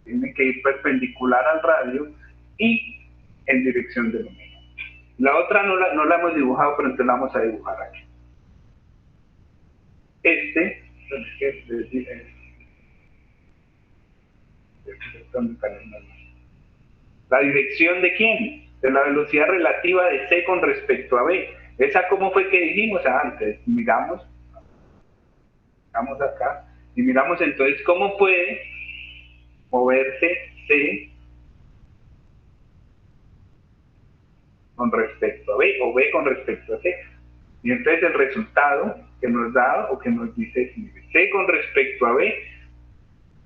Tiene que ir perpendicular al radio y en dirección del omega. La otra no la hemos dibujado, pero entonces la vamos a dibujar aquí. La dirección de quién? De la velocidad relativa de C con respecto a B. ¿Esa cómo fue que dijimos antes? Miramos acá y miramos entonces cómo puede moverse C con respecto a B o B con respecto a C. Y entonces el resultado que nos da o que nos dice C con respecto a B,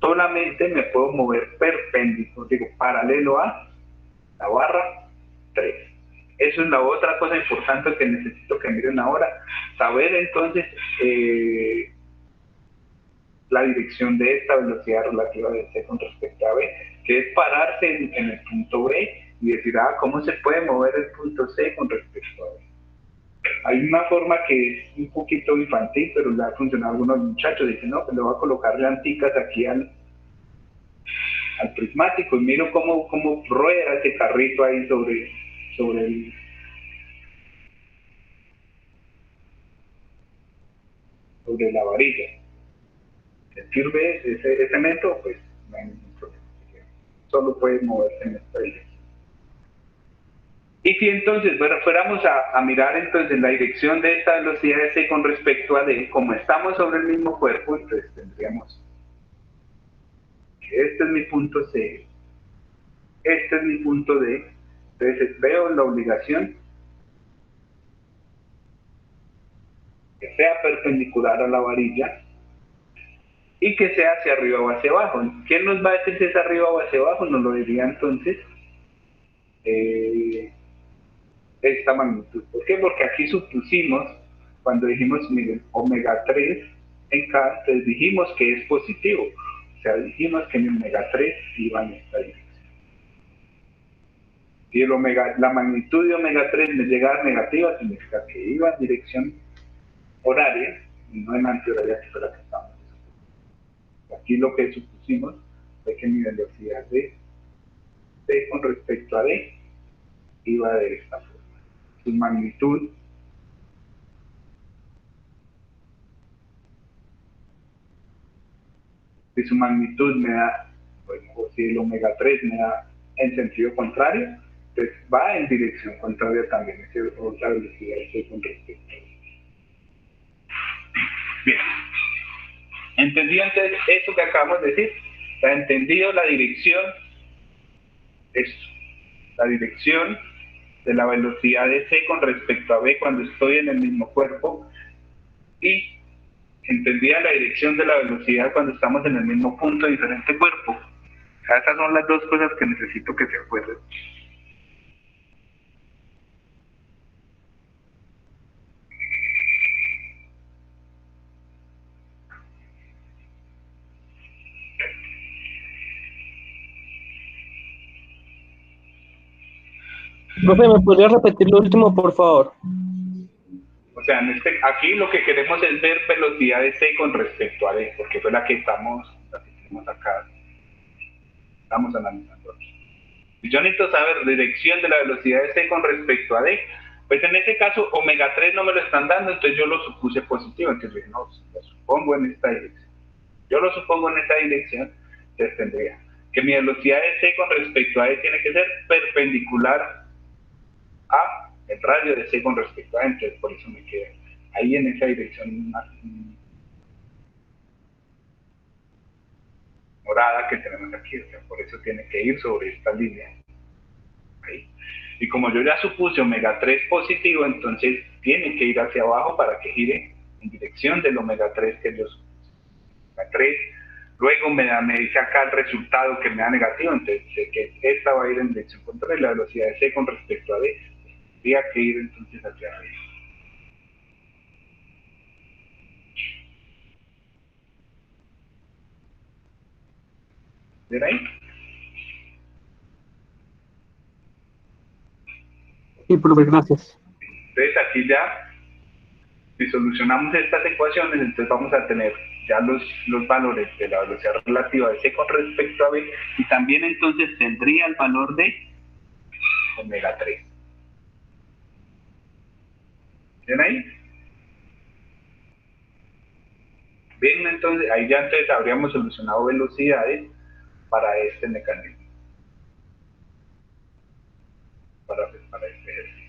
solamente me puedo mover perpendicular, paralelo a la barra 3. Eso es la otra cosa importante que necesito que miren ahora. Saber entonces la dirección de esta velocidad relativa de C con respecto a B, que es pararse en el punto B y decir, ¿cómo se puede mover el punto C con respecto a B? Hay una forma que es un poquito infantil, pero le ha funcionado a algunos muchachos. Dicen, no, pues le voy a colocar llanticas aquí al prismático y miro cómo rueda ese carrito ahí sobre la varilla. ¿Le sirve ese método? Pues no hay ningún problema. Solo puede moverse en esta dirección. Y si entonces fuéramos a mirar entonces la dirección de esta velocidad de C con respecto a D, como estamos sobre el mismo cuerpo, entonces tendríamos que este es mi punto C, este es mi punto D, entonces veo la obligación que sea perpendicular a la varilla y que sea hacia arriba o hacia abajo. ¿Quién nos va a decir si es arriba o hacia abajo? Nos lo diría entonces esta magnitud. ¿Por qué? Porque aquí supusimos, cuando dijimos, miren, omega 3 en K, entonces dijimos que es positivo. O sea, dijimos que mi omega 3 iba en esta dirección. Si la magnitud de omega 3 me llega a dar negativa, significa que iba en dirección horaria y no en antihoraria, que fue la que estábamos. Aquí lo que supusimos fue que mi velocidad de T con respecto a D iba de esta forma. Su magnitud si su magnitud me da, bueno, o si el omega 3 me da en sentido contrario, entonces va en dirección contraria también, es otra velocidad C con respecto a eso. Bien, ¿entendido entonces eso que acabamos de decir? ¿Ha entendido la dirección? Esto, la dirección de la velocidad de C con respecto a B cuando estoy en el mismo cuerpo y entendía la dirección de la velocidad cuando estamos en el mismo punto de diferente cuerpo. Esas son las dos cosas que necesito que se acuerden. Profe, ¿me podría repetir lo último, por favor? O sea, aquí lo que queremos es ver velocidad de C con respecto a D, porque fue la que tenemos acá, estamos analizando aquí. Si yo necesito saber dirección de la velocidad de C con respecto a D, pues en ese caso omega 3 no me lo están dando, entonces yo lo supuse positivo, entonces no, lo supongo en esta dirección. Yo lo supongo en esta dirección, entonces tendría que mi velocidad de C con respecto a D tiene que ser perpendicular a el radio de C con respecto a D, entonces por eso me queda ahí en esa dirección morada que tenemos aquí, o sea, por eso tiene que ir sobre esta línea. Ahí. Y como yo ya supuse omega 3 positivo, entonces tiene que ir hacia abajo para que gire en dirección del omega 3 que yo supuse. Omega 3, luego me dice acá el resultado que me da negativo, entonces sé que esta va a ir en dirección contraria y la velocidad de C con respecto a D tendría que ir entonces hacia arriba. ¿Ven ahí? Sí, profe, gracias. Entonces aquí ya, si solucionamos estas ecuaciones, entonces vamos a tener ya los valores de la velocidad relativa de C con respecto a B y también entonces tendría el valor de omega 3. ¿Ven ahí? Bien, entonces ahí ya entonces habríamos solucionado velocidades para este mecanismo, para este ejercicio.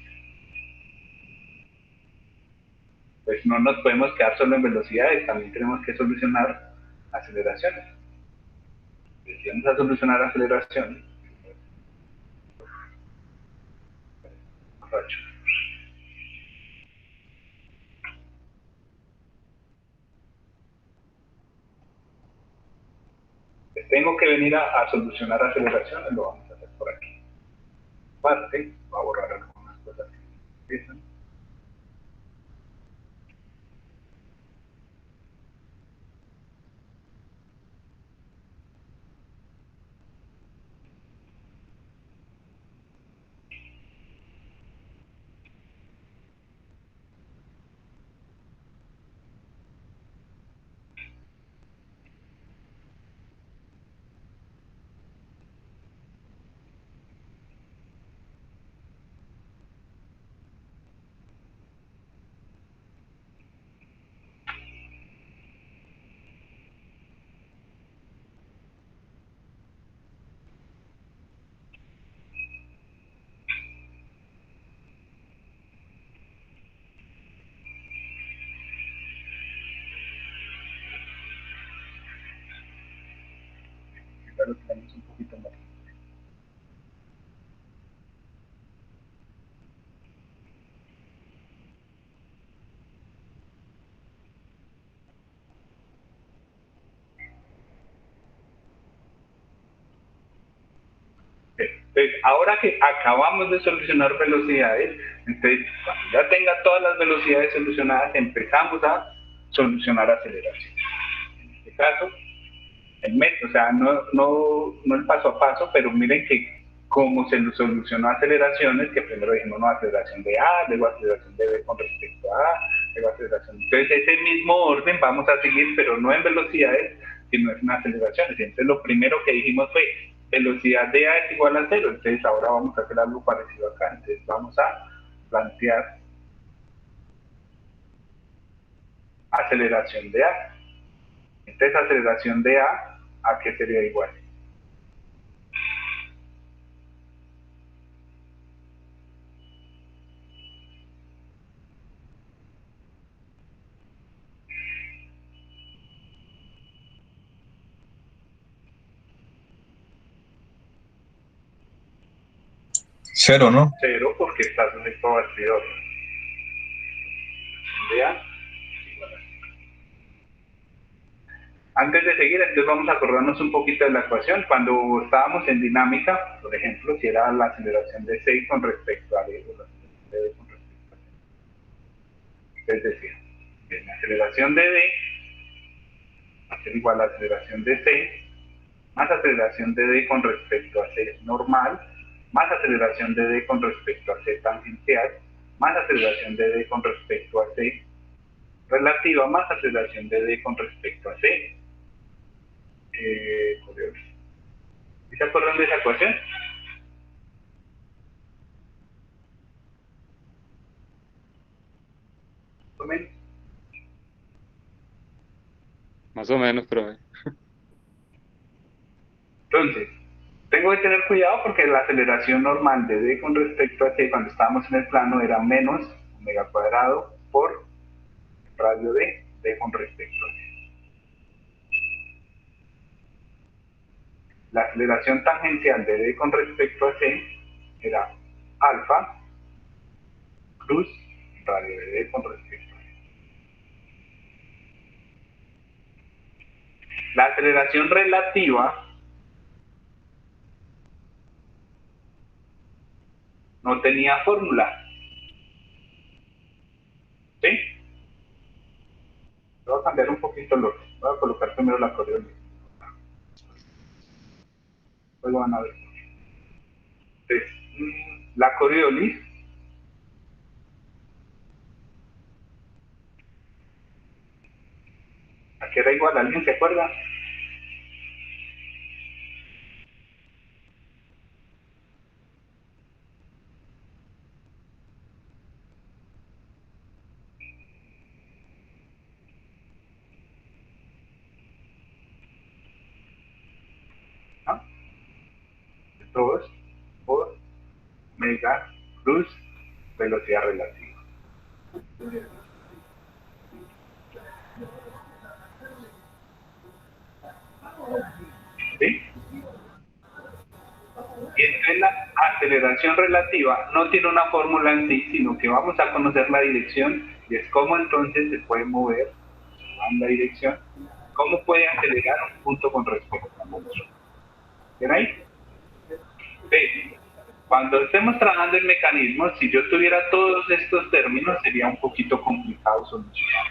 Pues no nos podemos quedar solo en velocidades, también tenemos que solucionar aceleraciones. Si vamos a solucionar aceleraciones, pues tengo que venir a solucionar aceleraciones, lo vamos a hacer por aquí. Parte, va a borrar algunas cosas que empiezan. Ya lo tenemos un poquito más. Entonces Entonces, ahora que acabamos de solucionar velocidades, entonces, cuando ya tenga todas las velocidades solucionadas, empezamos a solucionar aceleración. En este caso, el método, o sea, no el paso a paso, pero miren que como se solucionó aceleraciones, que primero dijimos no, aceleración de A, luego aceleración de B con respecto a A, luego aceleración. Entonces, ese mismo orden vamos a seguir, pero no en velocidades, sino en aceleraciones. Entonces, lo primero que dijimos fue velocidad de A es igual a 0. Entonces, ahora vamos a hacer algo parecido acá. Entonces, vamos a plantear aceleración de A. Entonces, aceleración de ¿a qué sería igual? Cero, ¿no? 0 porque está sujeto a bastidor. De A. Antes de seguir, entonces vamos a acordarnos un poquito de la ecuación. Cuando estábamos en dinámica, por ejemplo, si era la aceleración de C con respecto a D, o la aceleración de D con respecto a C. Es decir, la aceleración de D va a ser igual a la aceleración de C, más aceleración de D con respecto a C normal, más aceleración de D con respecto a C tangencial, más aceleración de D con respecto a C relativa, más aceleración de D con respecto a C. ¿Se acuerdan de esa ecuación? Más o menos, profe. Entonces, tengo que tener cuidado porque la aceleración normal de D con respecto a C cuando estábamos en el plano era menos omega cuadrado por radio de D con respecto a C. La aceleración tangencial de D con respecto a C era alfa cruz radio de D con respecto a C. La aceleración relativa no tenía fórmula. ¿Sí? Voy a cambiar un poquito los. Voy a colocar primero la Coriolis. Luego van a ver. Entonces, la Coriolis ¿a qué era igual? ¿Alguien se acuerda? ¿No? 2 por mega cruz velocidad relativa. ¿Sí? Y entonces la aceleración relativa no tiene una fórmula en sí, sino que vamos a conocer la dirección y es cómo entonces se puede mover en la dirección, cómo puede acelerar un punto con respecto a otro. ¿Ven ahí? ¿Ven? Cuando estemos trabajando en mecanismos, si yo tuviera todos estos términos, sería un poquito complicado solucionar.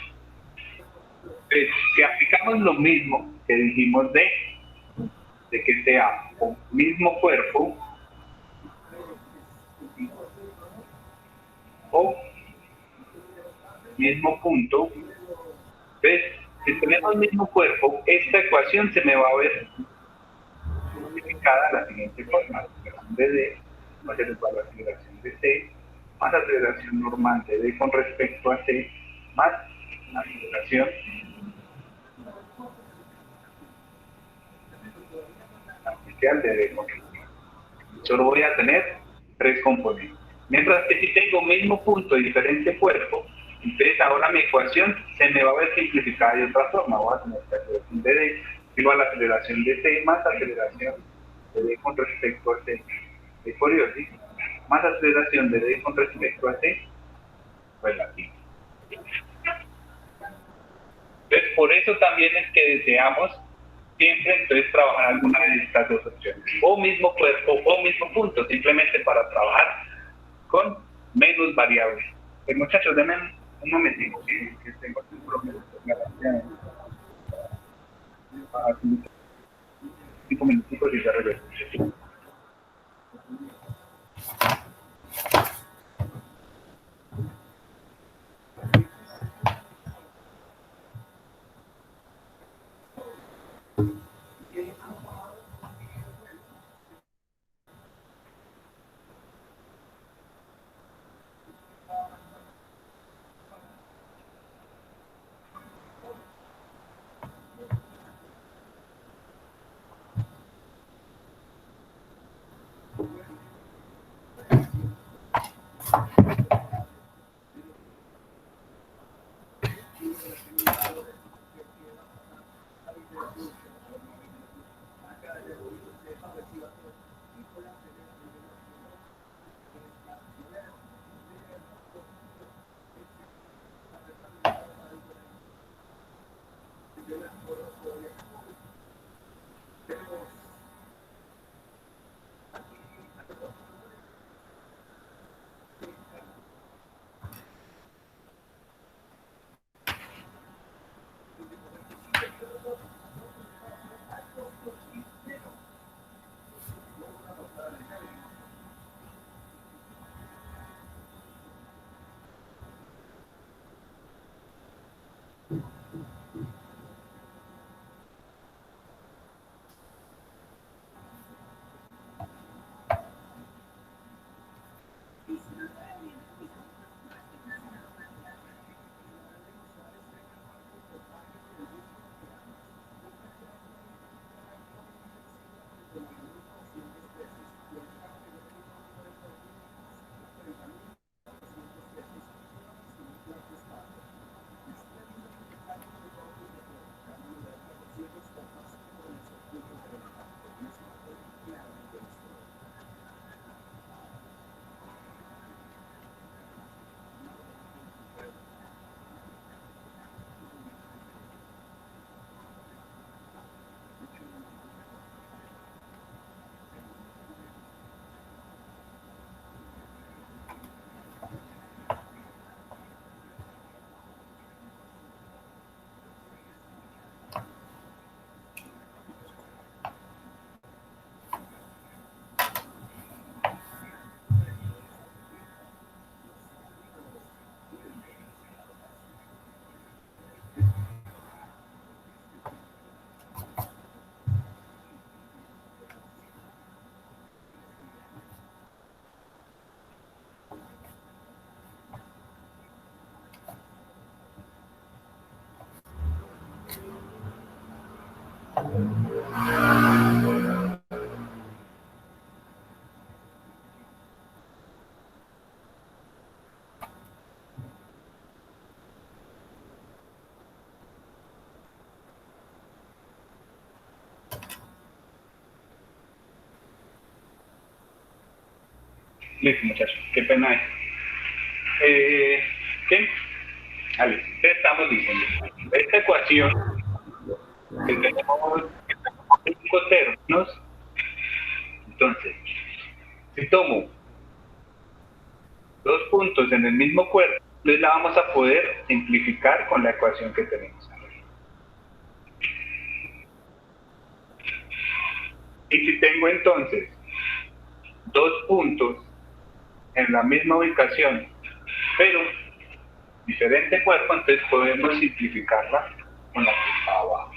Si aplicamos lo mismo que dijimos de que sea un mismo cuerpo o mismo punto, ¿ves? Si tenemos el mismo cuerpo, esta ecuación se me va a ver multiplicada de la siguiente forma: aceleración de D va a ser igual a la aceleración de C más aceleración normal de D con respecto a C más aceleración artificial de D con respecto a C. Solo voy a tener tres componentes. Mientras que si tengo mismo punto y diferente cuerpo, entonces ahora mi ecuación se me va a ver simplificada de otra forma. Voy a tener la aceleración de D igual a la aceleración de C más aceleración de D con respecto a C de Coriolis más aceleración de D con respecto a C relativo. Entonces, por eso también es que deseamos siempre entonces trabajar alguna de estas dos opciones, o mismo cuerpo o mismo punto, simplemente para trabajar con menos variables. Pues muchachos, denme un momentito, que tengo un problema. Aquí, 5 minutos y ya regreso. Listo, muchachos, qué pena es. ¿Qué? ¿Qué estamos diciendo? Esta ecuación, que tenemos 5 términos, entonces, si tomo 2 puntos en el mismo cuerpo, entonces la vamos a poder simplificar con la ecuación que tenemos. Y si tengo entonces 2 puntos en la misma ubicación, pero diferente cuerpo, entonces podemos simplificarla con la que está abajo.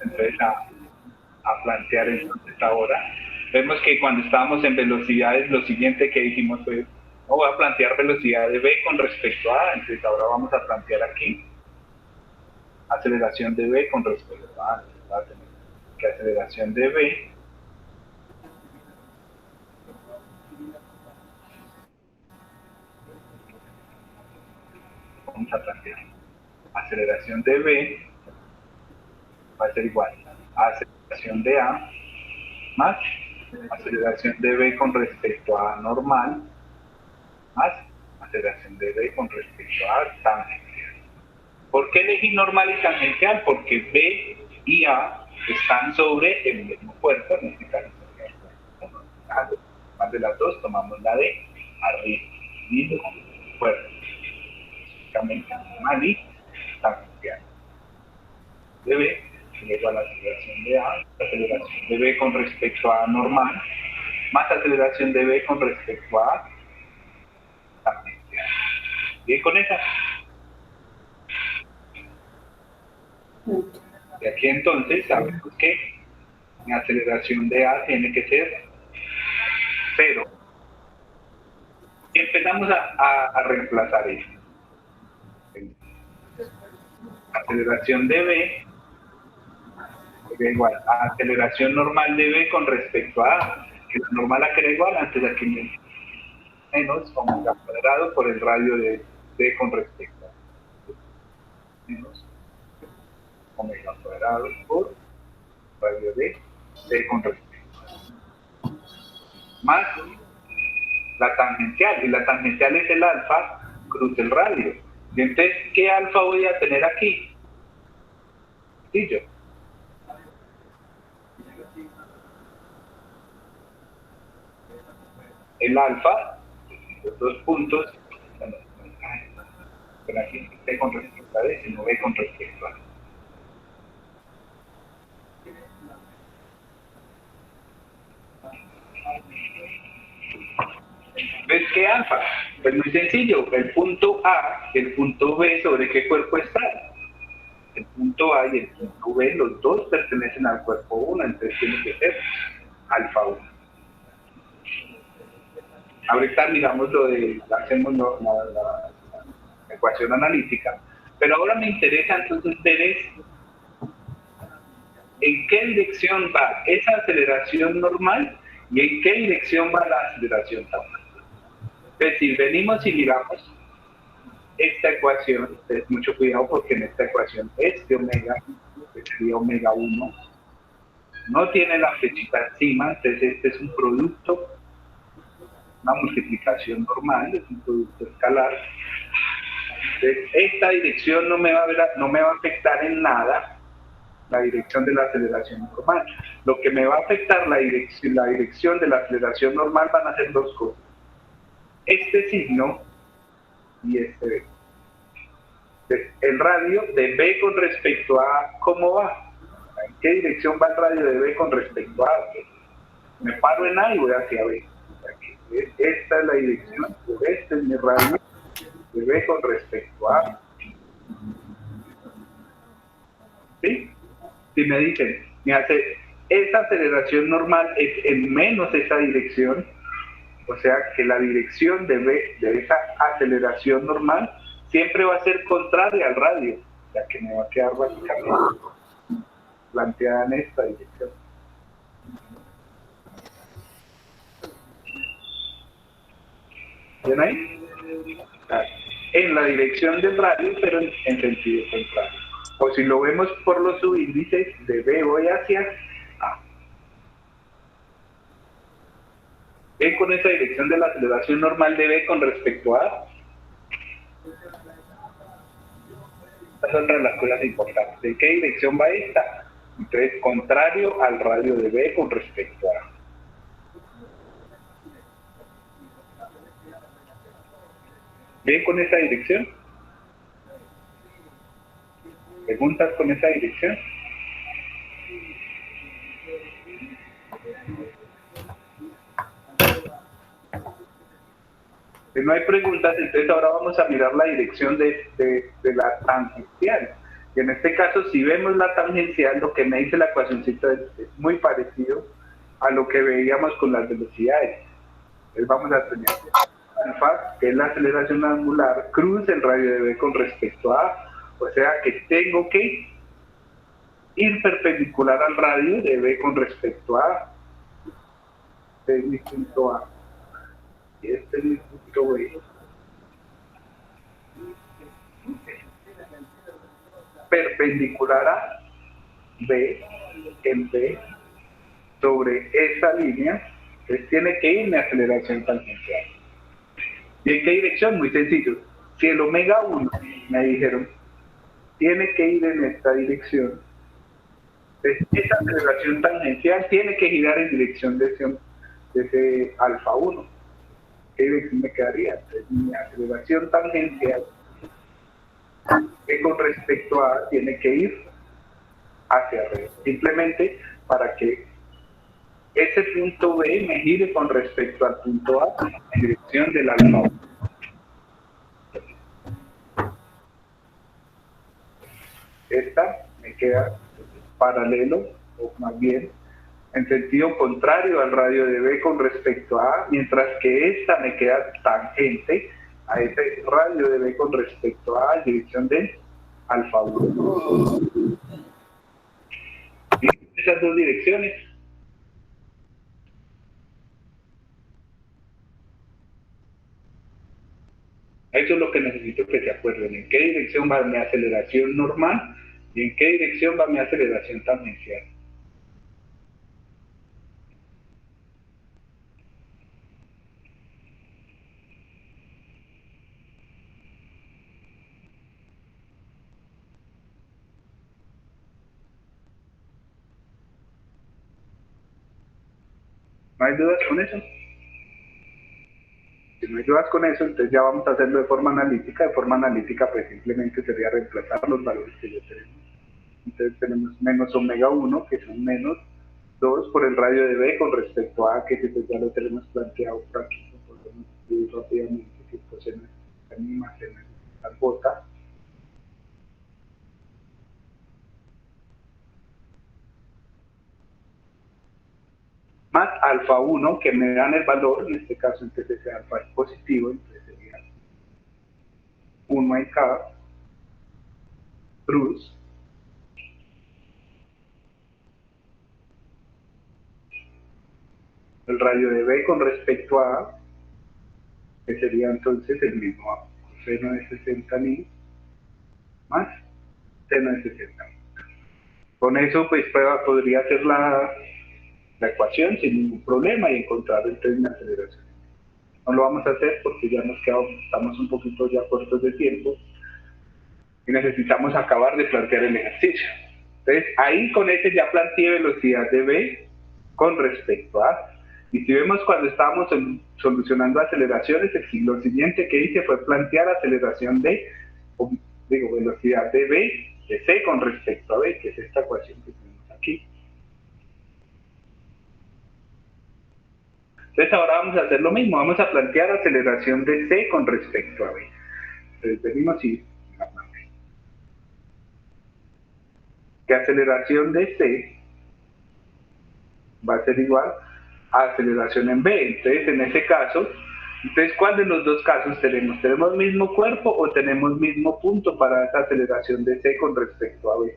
Entonces a plantear entonces ahora, vemos que cuando estábamos en velocidades, lo siguiente que dijimos fue, no voy a plantear velocidad de v con respecto a A, entonces ahora vamos a plantear aquí aceleración de v con respecto a A, entonces va a tener que aceleración de v vamos a plantear aceleración de v va a ser igual a aceleración de A más aceleración de v con respecto a A normal más aceleración de v con respecto a A tangente. ¿Por qué elegí normal y tangencial? Porque B y A están sobre el mismo cuerpo, en este caso. Más de las dos, tomamos la de arriba, mismo cuerpo. Básicamente normal y tangencial. De B es igual a la aceleración de A, la aceleración de B con respecto a A normal, más aceleración de B con respecto a A tangencial. Bien con esa. Y aquí entonces sabemos que la aceleración de A tiene que ser 0. Y empezamos a reemplazar esto. Aceleración de B es igual a aceleración normal de B con respecto a A, que la normal la queda igual, antes de aquí menos omega cuadrado por el radio de D con respecto a A. Menos omega cuadrado por radio de D con respecto a A. Más la tangencial, y la tangencial es el alfa cruz el radio. Y entonces, ¿qué alfa voy a tener aquí? Sencillo. El alfa, los dos puntos, pero aquí B con respecto a D, sino B con respecto a D. ¿Ves qué alfa? Pues muy sencillo, el punto A y el punto B, ¿sobre qué cuerpo están? El punto A y el punto B, los dos pertenecen al cuerpo 1, entonces tiene que ser alfa 1. Ahorita miramos hacemos la ecuación analítica, pero ahora me interesa entonces ver en qué dirección va esa aceleración normal y en qué dirección va la aceleración normal. Entonces, si venimos y miramos esta ecuación, mucho cuidado porque en esta ecuación este omega, que sería omega 1, no tiene la flechita encima, entonces este es un producto, una multiplicación normal, es un producto escalar. Entonces, esta dirección no me va a afectar en nada la dirección de la aceleración normal. Lo que me va a afectar la dirección de la aceleración normal van a ser dos cosas. Este signo y este B. Entonces, el radio de B con respecto a A, ¿cómo va? ¿En qué dirección va el radio de B con respecto a A? Me paro en A y voy hacia B. Esta es la dirección, este es mi radio de B con respecto a A. ¿Sí? Si me dicen, esa aceleración normal es en menos esa dirección, o sea que la dirección de esa aceleración normal siempre va a ser contraria al radio, ya que me va a quedar básicamente planteada en esta dirección. ¿Ven ahí? En la dirección del radio, pero en sentido contrario. O si lo vemos por los subíndices, de B voy hacia A. ¿Ven con esa dirección de la aceleración normal de B con respecto a A? Estas son las cosas importantes. ¿En qué dirección va esta? Entonces, contrario al radio de B con respecto a A. ¿Ven con esa dirección? ¿Preguntas con esa dirección? Si no hay preguntas, entonces ahora vamos a mirar la dirección de la tangencial. Y en este caso, si vemos la tangencial, lo que me dice la ecuacioncita es muy parecido a lo que veíamos con las velocidades. Entonces vamos a tener alfa, que es la aceleración angular, cruz el radio de B con respecto a A. O sea que tengo que ir perpendicular al radio de B con respecto a A. Este es mi punto A. Y este es mi punto B. Perpendicular a B, en B, sobre esa línea, entonces tiene que ir mi aceleración tangencial. ¿Y en qué dirección? Muy sencillo. Si el omega 1, me dijeron, tiene que ir en esta dirección. Entonces, esa aceleración tangencial tiene que girar en dirección de ese alfa 1. ¿Qué dirección me quedaría? Entonces, mi aceleración tangencial que con respecto a tiene que ir hacia arriba. Simplemente para que ese punto B me gire con respecto al punto A en dirección del alfa 1. Esta me queda paralelo, o más bien en sentido contrario al radio de B con respecto a A, mientras que esta me queda tangente a ese radio de B con respecto a A en dirección de alfa 1. ¿Y esas dos direcciones? Eso es lo que necesito que se acuerden. ¿En qué dirección va mi aceleración normal y en qué dirección va mi aceleración tangencial? ¿No hay dudas con eso? Si no hay dudas con eso, entonces ya vamos a hacerlo de forma analítica. De forma analítica, pues simplemente sería reemplazar los valores que ya tenemos. Entonces tenemos menos omega 1, que son menos 2 por el radio de B con respecto a que pues ya lo tenemos planteado por aquí. Lo podemos escribir rápidamente, que coseno es más en la bota. Más alfa 1, que me dan el valor, en este caso entonces ese alfa es positivo, entonces sería 1 en K, cruz, el radio de B con respecto a A, que sería entonces el mismo A, seno de 60.000 más seno de 60.000. Con eso pues podría hacer la ecuación sin ningún problema y encontrar entonces mi aceleración. No lo vamos a hacer porque ya estamos un poquito ya cortos de tiempo y necesitamos acabar de plantear el ejercicio. Entonces ahí con ese ya planteé velocidad de B con respecto a A. Y si vemos cuando estábamos solucionando aceleraciones, lo siguiente que hice fue plantear aceleración de, velocidad de B, de C con respecto a B, que es esta ecuación que tenemos aquí. Entonces ahora vamos a hacer lo mismo, vamos a plantear aceleración de C con respecto a B. Entonces venimos y la planteo. Que aceleración de C va a ser igual a aceleración en B. Entonces en ese caso, ¿cuál de los dos casos tenemos? ¿Tenemos mismo cuerpo o tenemos mismo punto para esa aceleración de C con respecto a B?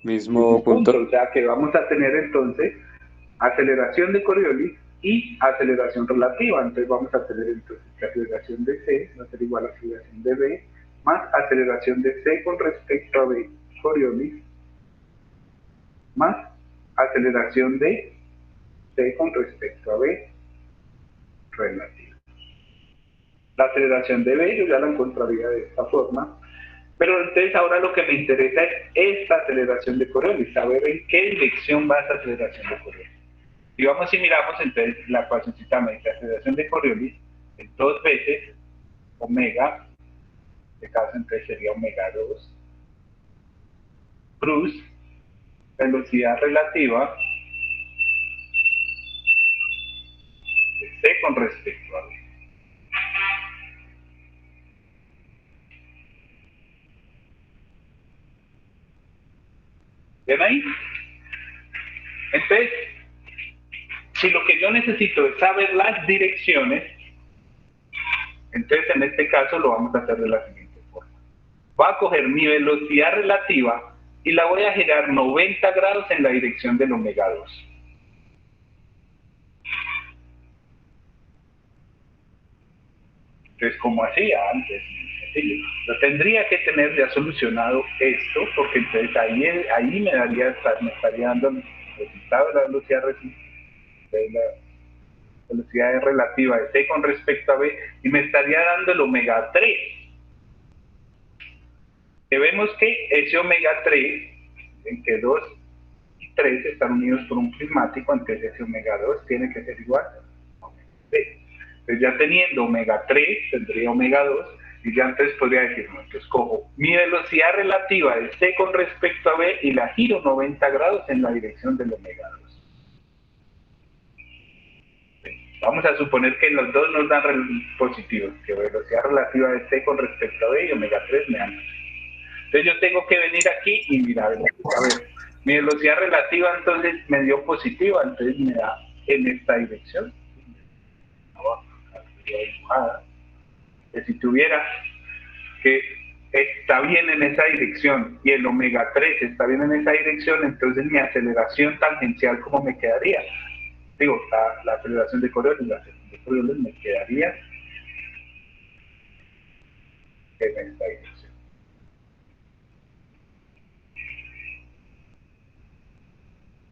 Mismo punto. O sea que vamos a tener entonces aceleración de Coriolis y aceleración relativa. Entonces vamos a tener entonces que aceleración de C va a ser igual a aceleración de B más aceleración de C con respecto a B Coriolis más aceleración de C con respecto a B relativa. La aceleración de B yo ya la encontraría de esta forma. Pero entonces ahora lo que me interesa es esta aceleración de Coriolis, saber en qué dirección va esa aceleración de Coriolis. Si vamos y miramos, entonces la ecuacióncita me dice aceleración de Coriolis es 2 veces omega, en este caso entonces sería omega 2, cruz, velocidad relativa de C con respecto a B. ¿Ven ahí? Entonces, si lo que yo necesito es saber las direcciones, entonces en este caso lo vamos a hacer de la siguiente forma. Voy a coger mi velocidad relativa y la voy a girar 90 grados en la dirección del omega 2. Entonces, como hacía antes, sencillo. Yo tendría que tener ya solucionado esto, porque entonces ahí me estaría dando el resultado de la velocidad relativa de t con respecto a b, y me estaría dando el omega 3. Que vemos que ese omega 3, en que 2 y 3 están unidos por un prismático, entonces ese omega 2 tiene que ser igual a omega 3. Entonces ya teniendo omega 3, tendría omega 2, y ya entonces podría decir, no, entonces cojo mi velocidad relativa de c con respecto a b y la giro 90 grados en la dirección del omega 2. Vamos a suponer que los dos nos dan positivos, que velocidad relativa de c con respecto a b y omega 3 me dan. Entonces yo tengo que venir aquí y mirar, a ver, mi velocidad relativa entonces me dio positiva, entonces me da en esta dirección. Que si tuviera que está bien en esa dirección y el omega 3 está bien en esa dirección, entonces mi aceleración tangencial, ¿cómo me quedaría? Digo, la aceleración de Coriolis, me quedaría en esta dirección.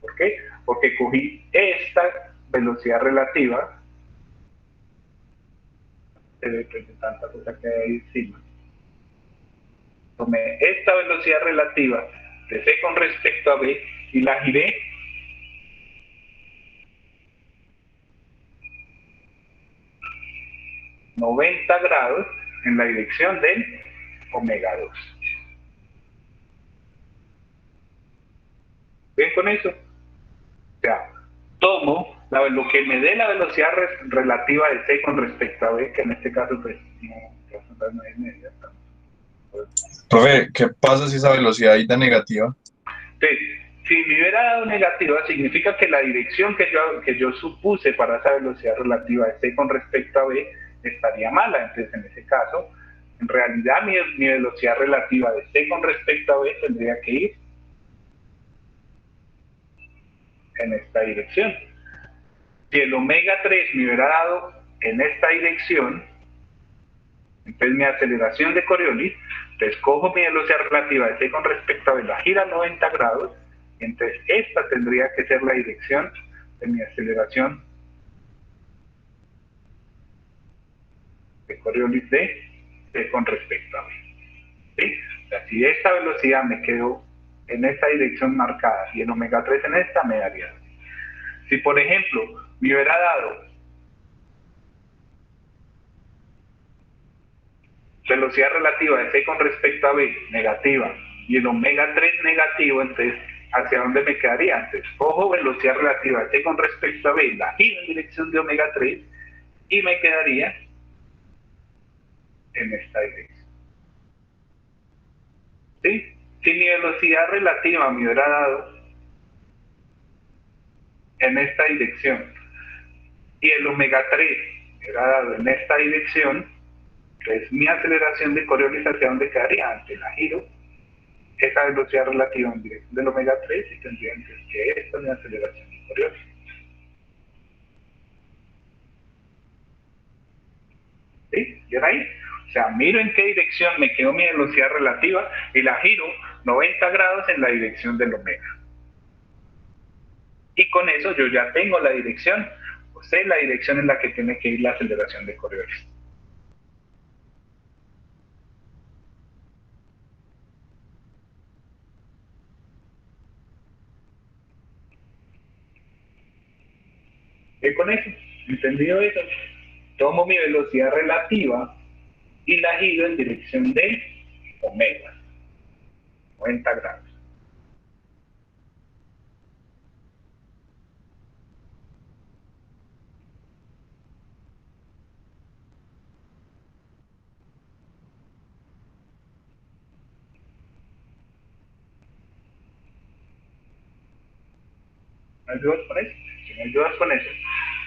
¿Por qué? Porque cogí esta velocidad relativa, se ve que tanta cosa que hay ahí encima. Tomé esta velocidad relativa de c con respecto a b y la giré ...90 grados en la dirección del omega 2. ¿Ven con eso? O sea, tomo lo que me dé la velocidad relativa de c con respecto a b, que en este caso pues no es media. Profe, ¿qué pasa si esa velocidad ahí da negativa? Entonces, si me hubiera dado negativa, significa que la dirección que yo supuse para esa velocidad relativa de c con respecto a b estaría mala. Entonces, en ese caso, en realidad mi velocidad relativa de c con respecto a b tendría que ir en esta dirección. Si el omega 3 me hubiera dado en esta dirección, entonces mi aceleración de Coriolis, entonces cojo mi velocidad relativa de c con respecto a b, la gira 90 grados, y entonces esta tendría que ser la dirección de mi aceleración de Coriolis de c con respecto a b. ¿Sí? O sea, si esta velocidad me quedó en esta dirección marcada y el omega 3 en esta, me daría. Si por ejemplo me hubiera dado velocidad relativa de c con respecto a b negativa y el omega 3 negativo, entonces ¿hacia dónde me quedaría? Entonces cojo velocidad relativa de c con respecto a b, la giro en dirección de omega 3 y me quedaría en esta dirección. ¿Sí? Si mi velocidad relativa me hubiera dado en esta dirección y el omega 3 me hubiera dado en esta dirección, entonces mi aceleración de Coriolis ¿hacia dónde quedaría? Ante la giro esa velocidad relativa en dirección del omega 3 y tendría entonces que esta es mi aceleración de Coriolis. ¿Sí? ¿Y ahí? O sea, miro en qué dirección me quedó mi velocidad relativa y la giro 90 grados en la dirección del omega. Y con eso yo ya tengo la dirección, o sea, la dirección en la que tiene que ir la aceleración de Coriolis. ¿Qué con eso? ¿Entendido eso? Tomo mi velocidad relativa y la giro en dirección de omega, 90 grados. ¿Me ayudas con eso? Si me ayudas con eso.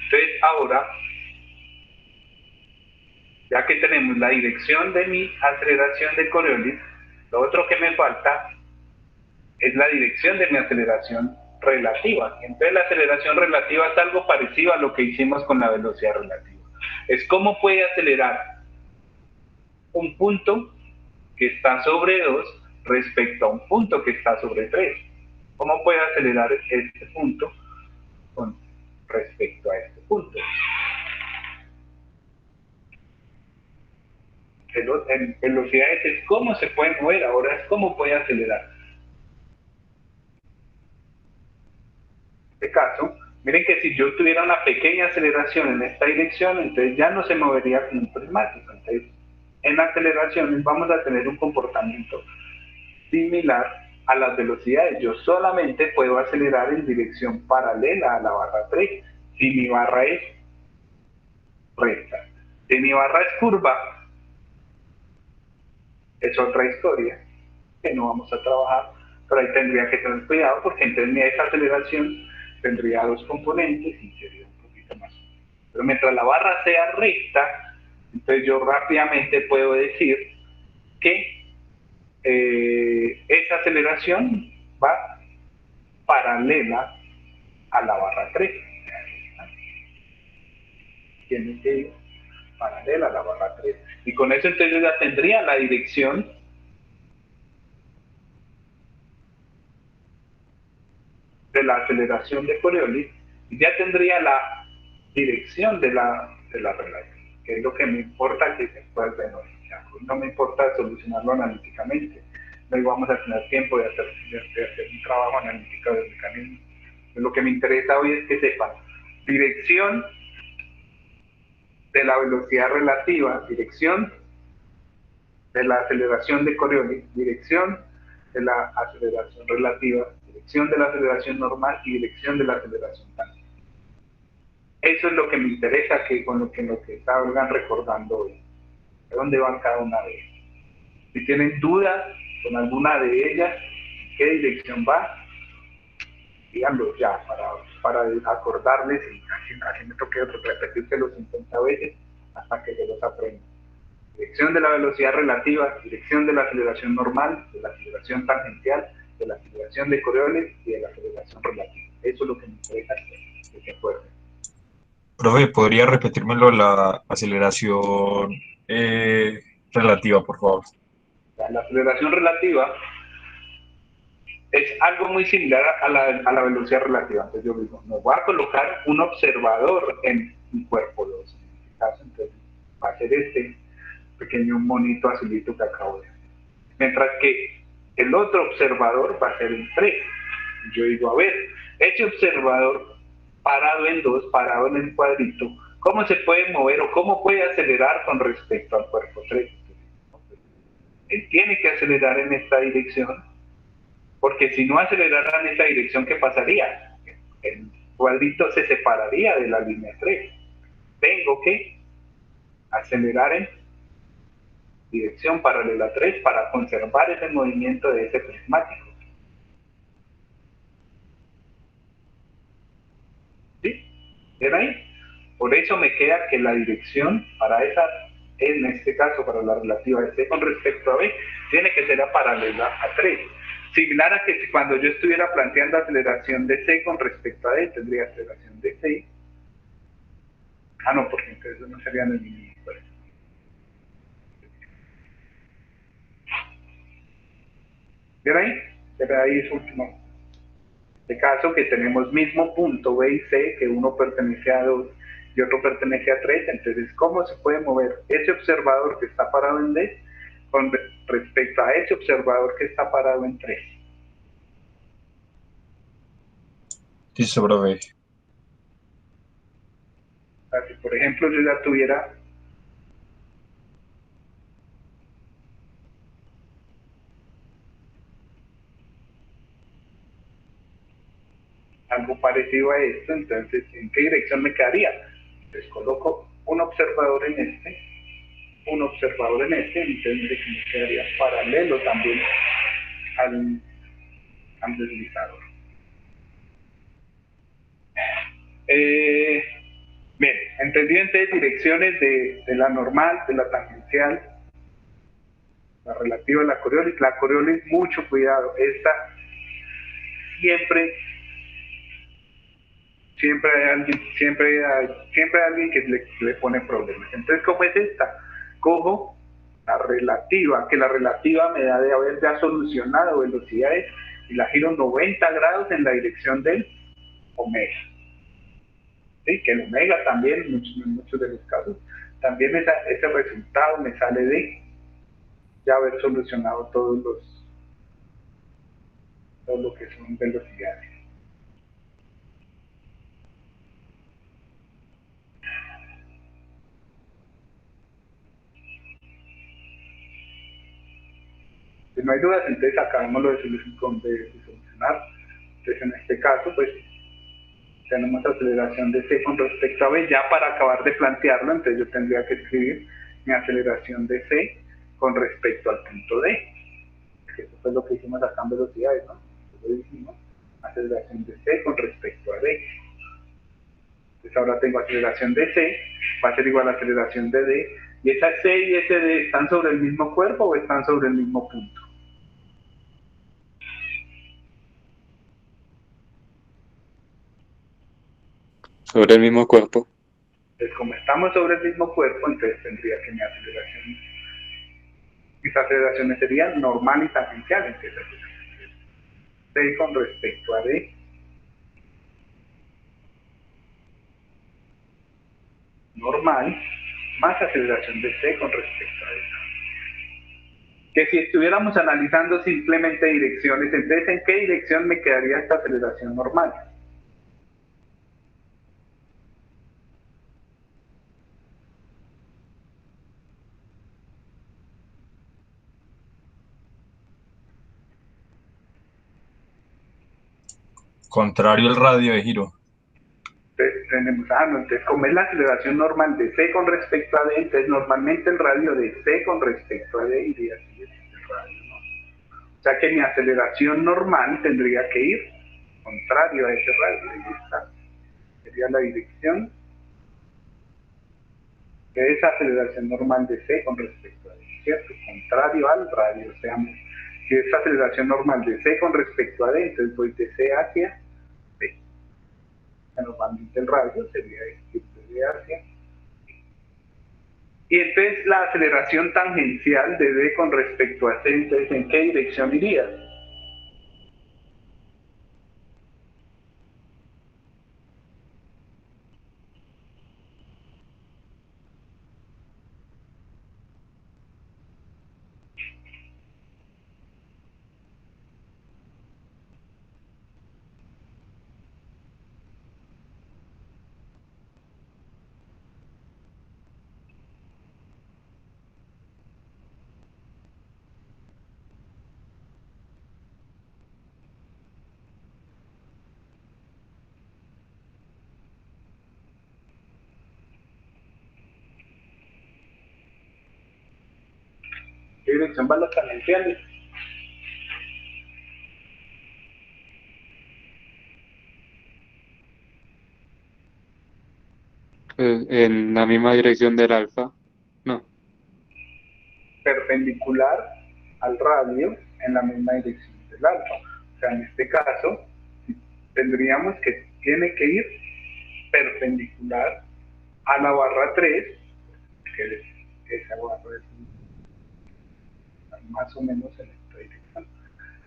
Entonces ahora, ya que tenemos la dirección de mi aceleración de Coriolis, lo otro que me falta es la dirección de mi aceleración relativa. Y entonces la aceleración relativa es algo parecido a lo que hicimos con la velocidad relativa. Es cómo puede acelerar un punto que está sobre 2 respecto a un punto que está sobre 3. ¿Cómo puede acelerar este punto con respecto a este punto? En velocidades es cómo se puede mover, ahora es cómo puede acelerar. En este caso, miren que si yo tuviera una pequeña aceleración en esta dirección, entonces ya no se movería como un prismático. Entonces, en aceleraciones vamos a tener un comportamiento similar a las velocidades. Yo solamente puedo acelerar en dirección paralela a la barra 3 si mi barra es recta. Si mi barra es curva, es otra historia que no vamos a trabajar, pero ahí tendría que tener cuidado porque entonces esa aceleración tendría 2 componentes y sería un poquito más. Pero mientras la barra sea recta, entonces yo rápidamente puedo decir que esa aceleración va paralela a la barra 3. Tiene que ir paralela a la barra 3. Y con eso entonces yo ya tendría la dirección de la aceleración de Coriolis y ya tendría la dirección de la relación, que es lo que me importa que se pueda ver. No me importa solucionarlo analíticamente, no vamos a tener tiempo de hacer un trabajo analítico del mecanismo. Lo que me interesa hoy es que sepan dirección de la velocidad relativa, dirección de la aceleración de Coriolis, dirección de la aceleración relativa, dirección de la aceleración normal y dirección de la aceleración tangente. Eso es lo que me interesa que con lo que salgan recordando hoy. ¿De dónde van cada una de ellas? Si tienen dudas con alguna de ellas, ¿qué dirección va? Díganlo ya para acordarles y así me toque repetírselo 50 veces hasta que se los aprendan. Dirección de la velocidad relativa, dirección de la aceleración normal, de la aceleración tangencial, de la aceleración de Coriolis y de la aceleración relativa. Eso es lo que me interesa que se acuerden. Profe, ¿podría repetírmelo la aceleración relativa, por favor? La aceleración relativa es algo muy similar a la velocidad relativa. Entonces yo digo, me voy a colocar un observador en mi cuerpo 2. En este caso, entonces, va a ser este pequeño monito azulito que acabo de hacer. Mientras que el otro observador va a ser en 3. Yo digo, a ver, ese observador parado en 2, parado en el cuadrito, ¿cómo se puede mover o cómo puede acelerar con respecto al cuerpo 3? Él tiene que acelerar en esta dirección, porque si no acelerara en esta dirección, ¿qué pasaría? El cuadrito se separaría de la línea 3. Tengo que acelerar en dirección paralela a 3 para conservar ese movimiento de ese prismático. ¿Sí? ¿Ven ahí? Por eso me queda que la dirección para esa, en este caso para la relativa de C con respecto a B, tiene que ser paralela a 3. Similar a que cuando yo estuviera planteando aceleración de C con respecto a D, tendría aceleración de C. Ah, no, porque entonces no serían el mismo. ¿Ven ahí? ¿Ven ahí es último? De caso que tenemos mismo punto B y C, que uno pertenece a 2 y otro pertenece a 3, entonces ¿cómo se puede mover ese observador que está parado en D con respecto a ese observador que está parado en 3? Listo, profe. O sea, si por ejemplo yo ya tuviera algo parecido a esto, entonces ¿en qué dirección me quedaría? Entonces coloco un observador en este, entonces me quedaría paralelo también al deslizador. Bien, entendí entonces direcciones de la normal, de la tangencial, la relativa a la Coriolis. La Coriolis, mucho cuidado, esta siempre hay alguien que le pone problemas. Entonces, ¿cómo es esta? Cojo la relativa, que la relativa me da de haber ya solucionado velocidades y la giro 90 grados en la dirección del omega. ¿Sí? Que el omega también, en muchos de los casos, también ese resultado me sale de ya haber solucionado todo lo que son velocidades. Si no hay dudas, entonces acabémoslo de solucionar. Entonces en este caso, pues tenemos aceleración de C con respecto a B. Ya para acabar de plantearlo, entonces yo tendría que escribir mi aceleración de C con respecto al punto D. Que eso fue lo que hicimos acá en velocidades, ¿no? Lo dijimos, aceleración de C con respecto a D. Entonces ahora tengo aceleración de C, va a ser igual a aceleración de D. ¿Y esa C y ese D están sobre el mismo cuerpo o están sobre el mismo punto? Sobre el mismo cuerpo. Entonces, como estamos sobre el mismo cuerpo, entonces tendría que mis aceleraciones serían normal y tangencial. Entonces, C con respecto a D normal más aceleración de C con respecto a D. Que si estuviéramos analizando simplemente direcciones, entonces ¿en qué dirección me quedaría esta aceleración normal? Contrario al radio de giro. Entonces tenemos, no, entonces como es la aceleración normal de C con respecto a D, entonces normalmente el radio de C con respecto a D iría así, el radio, ¿no? O sea que mi aceleración normal tendría que ir contrario a ese radio. Ahí está. Sería la dirección de esa aceleración normal de C con respecto a D, ¿cierto? Contrario al radio. O sea, si esa aceleración normal de C con respecto a D, entonces voy de C hacia D. Normalmente el radio sería de hacia D. Y entonces la aceleración tangencial de D con respecto a C, entonces ¿en qué dirección iría? ¿Qué dirección van los tangenciales? En la misma dirección del alfa. No. Perpendicular al radio en la misma dirección del alfa. O sea, en este caso, tendríamos que tiene que ir perpendicular a la barra 3, que es esa barra es más o menos en esta dirección,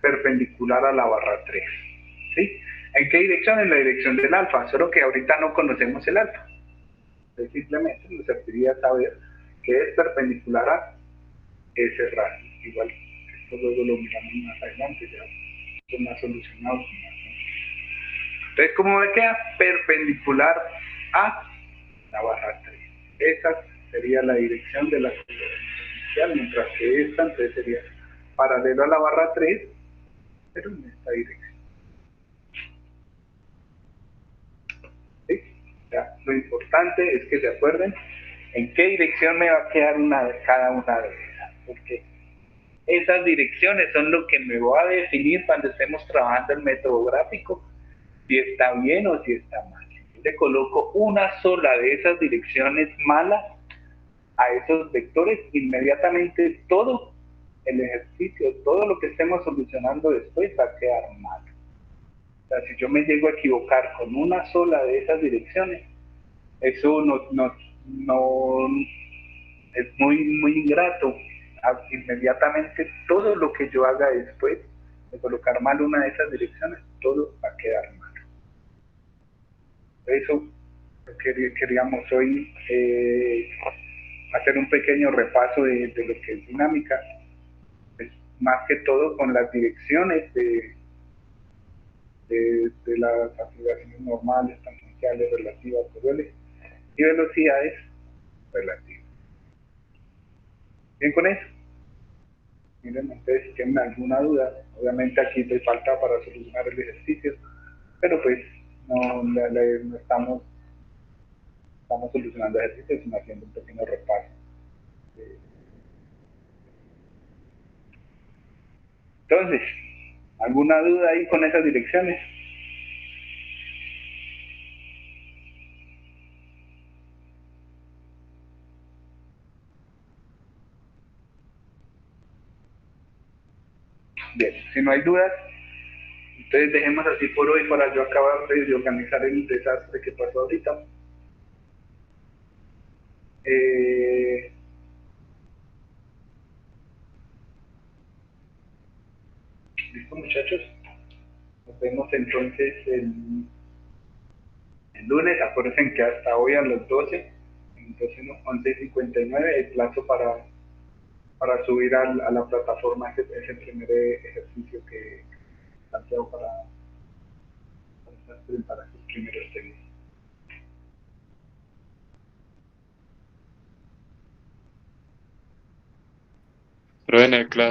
perpendicular a la barra 3. ¿Sí? ¿En qué dirección? En la dirección del alfa, solo que ahorita no conocemos el alfa. Entonces simplemente nos serviría saber que es perpendicular a ese radio. Igual, esto luego lo miramos más adelante, ya con más solucionado. Entonces, ¿cómo me queda? Perpendicular a la barra 3. Esa sería la dirección de la aceleración inicial, mientras que esta entonces sería paralelo a la barra 3, pero en esta dirección. ¿Sí? O sea, lo importante es que se acuerden en qué dirección me va a quedar cada una de esas, porque esas direcciones son lo que me va a definir cuando estemos trabajando el método gráfico, si está bien o si está mal. Si le coloco una sola de esas direcciones malas a esos vectores, inmediatamente todo el ejercicio, todo lo que estemos solucionando después va a quedar mal. O sea, si yo me llego a equivocar con una sola de esas direcciones, eso no es muy ingrato inmediatamente todo lo que yo haga después de colocar mal una de esas direcciones, todo va a quedar mal. Eso queríamos hoy hacer un pequeño repaso de lo que es dinámica, pues, más que todo con las direcciones de las aceleraciones normales, tangenciales, relativas, coroles y velocidades relativas. Bien con eso. Miren, ustedes si tienen alguna duda, obviamente aquí les falta para solucionar el ejercicio, pero pues no estamos solucionando ejercicios, sino haciendo un pequeño repaso. Entonces, ¿alguna duda ahí con esas direcciones? Bien, si no hay dudas, entonces dejemos así por hoy para yo acabar de organizar el desastre que pasó ahorita. ¿Listo, muchachos? Nos vemos entonces el lunes. Acuérdense que hasta hoy a las 12, entonces 11:59, el plazo para subir a la plataforma ese primer ejercicio que planteado para sus primeros temas. Pero en el clase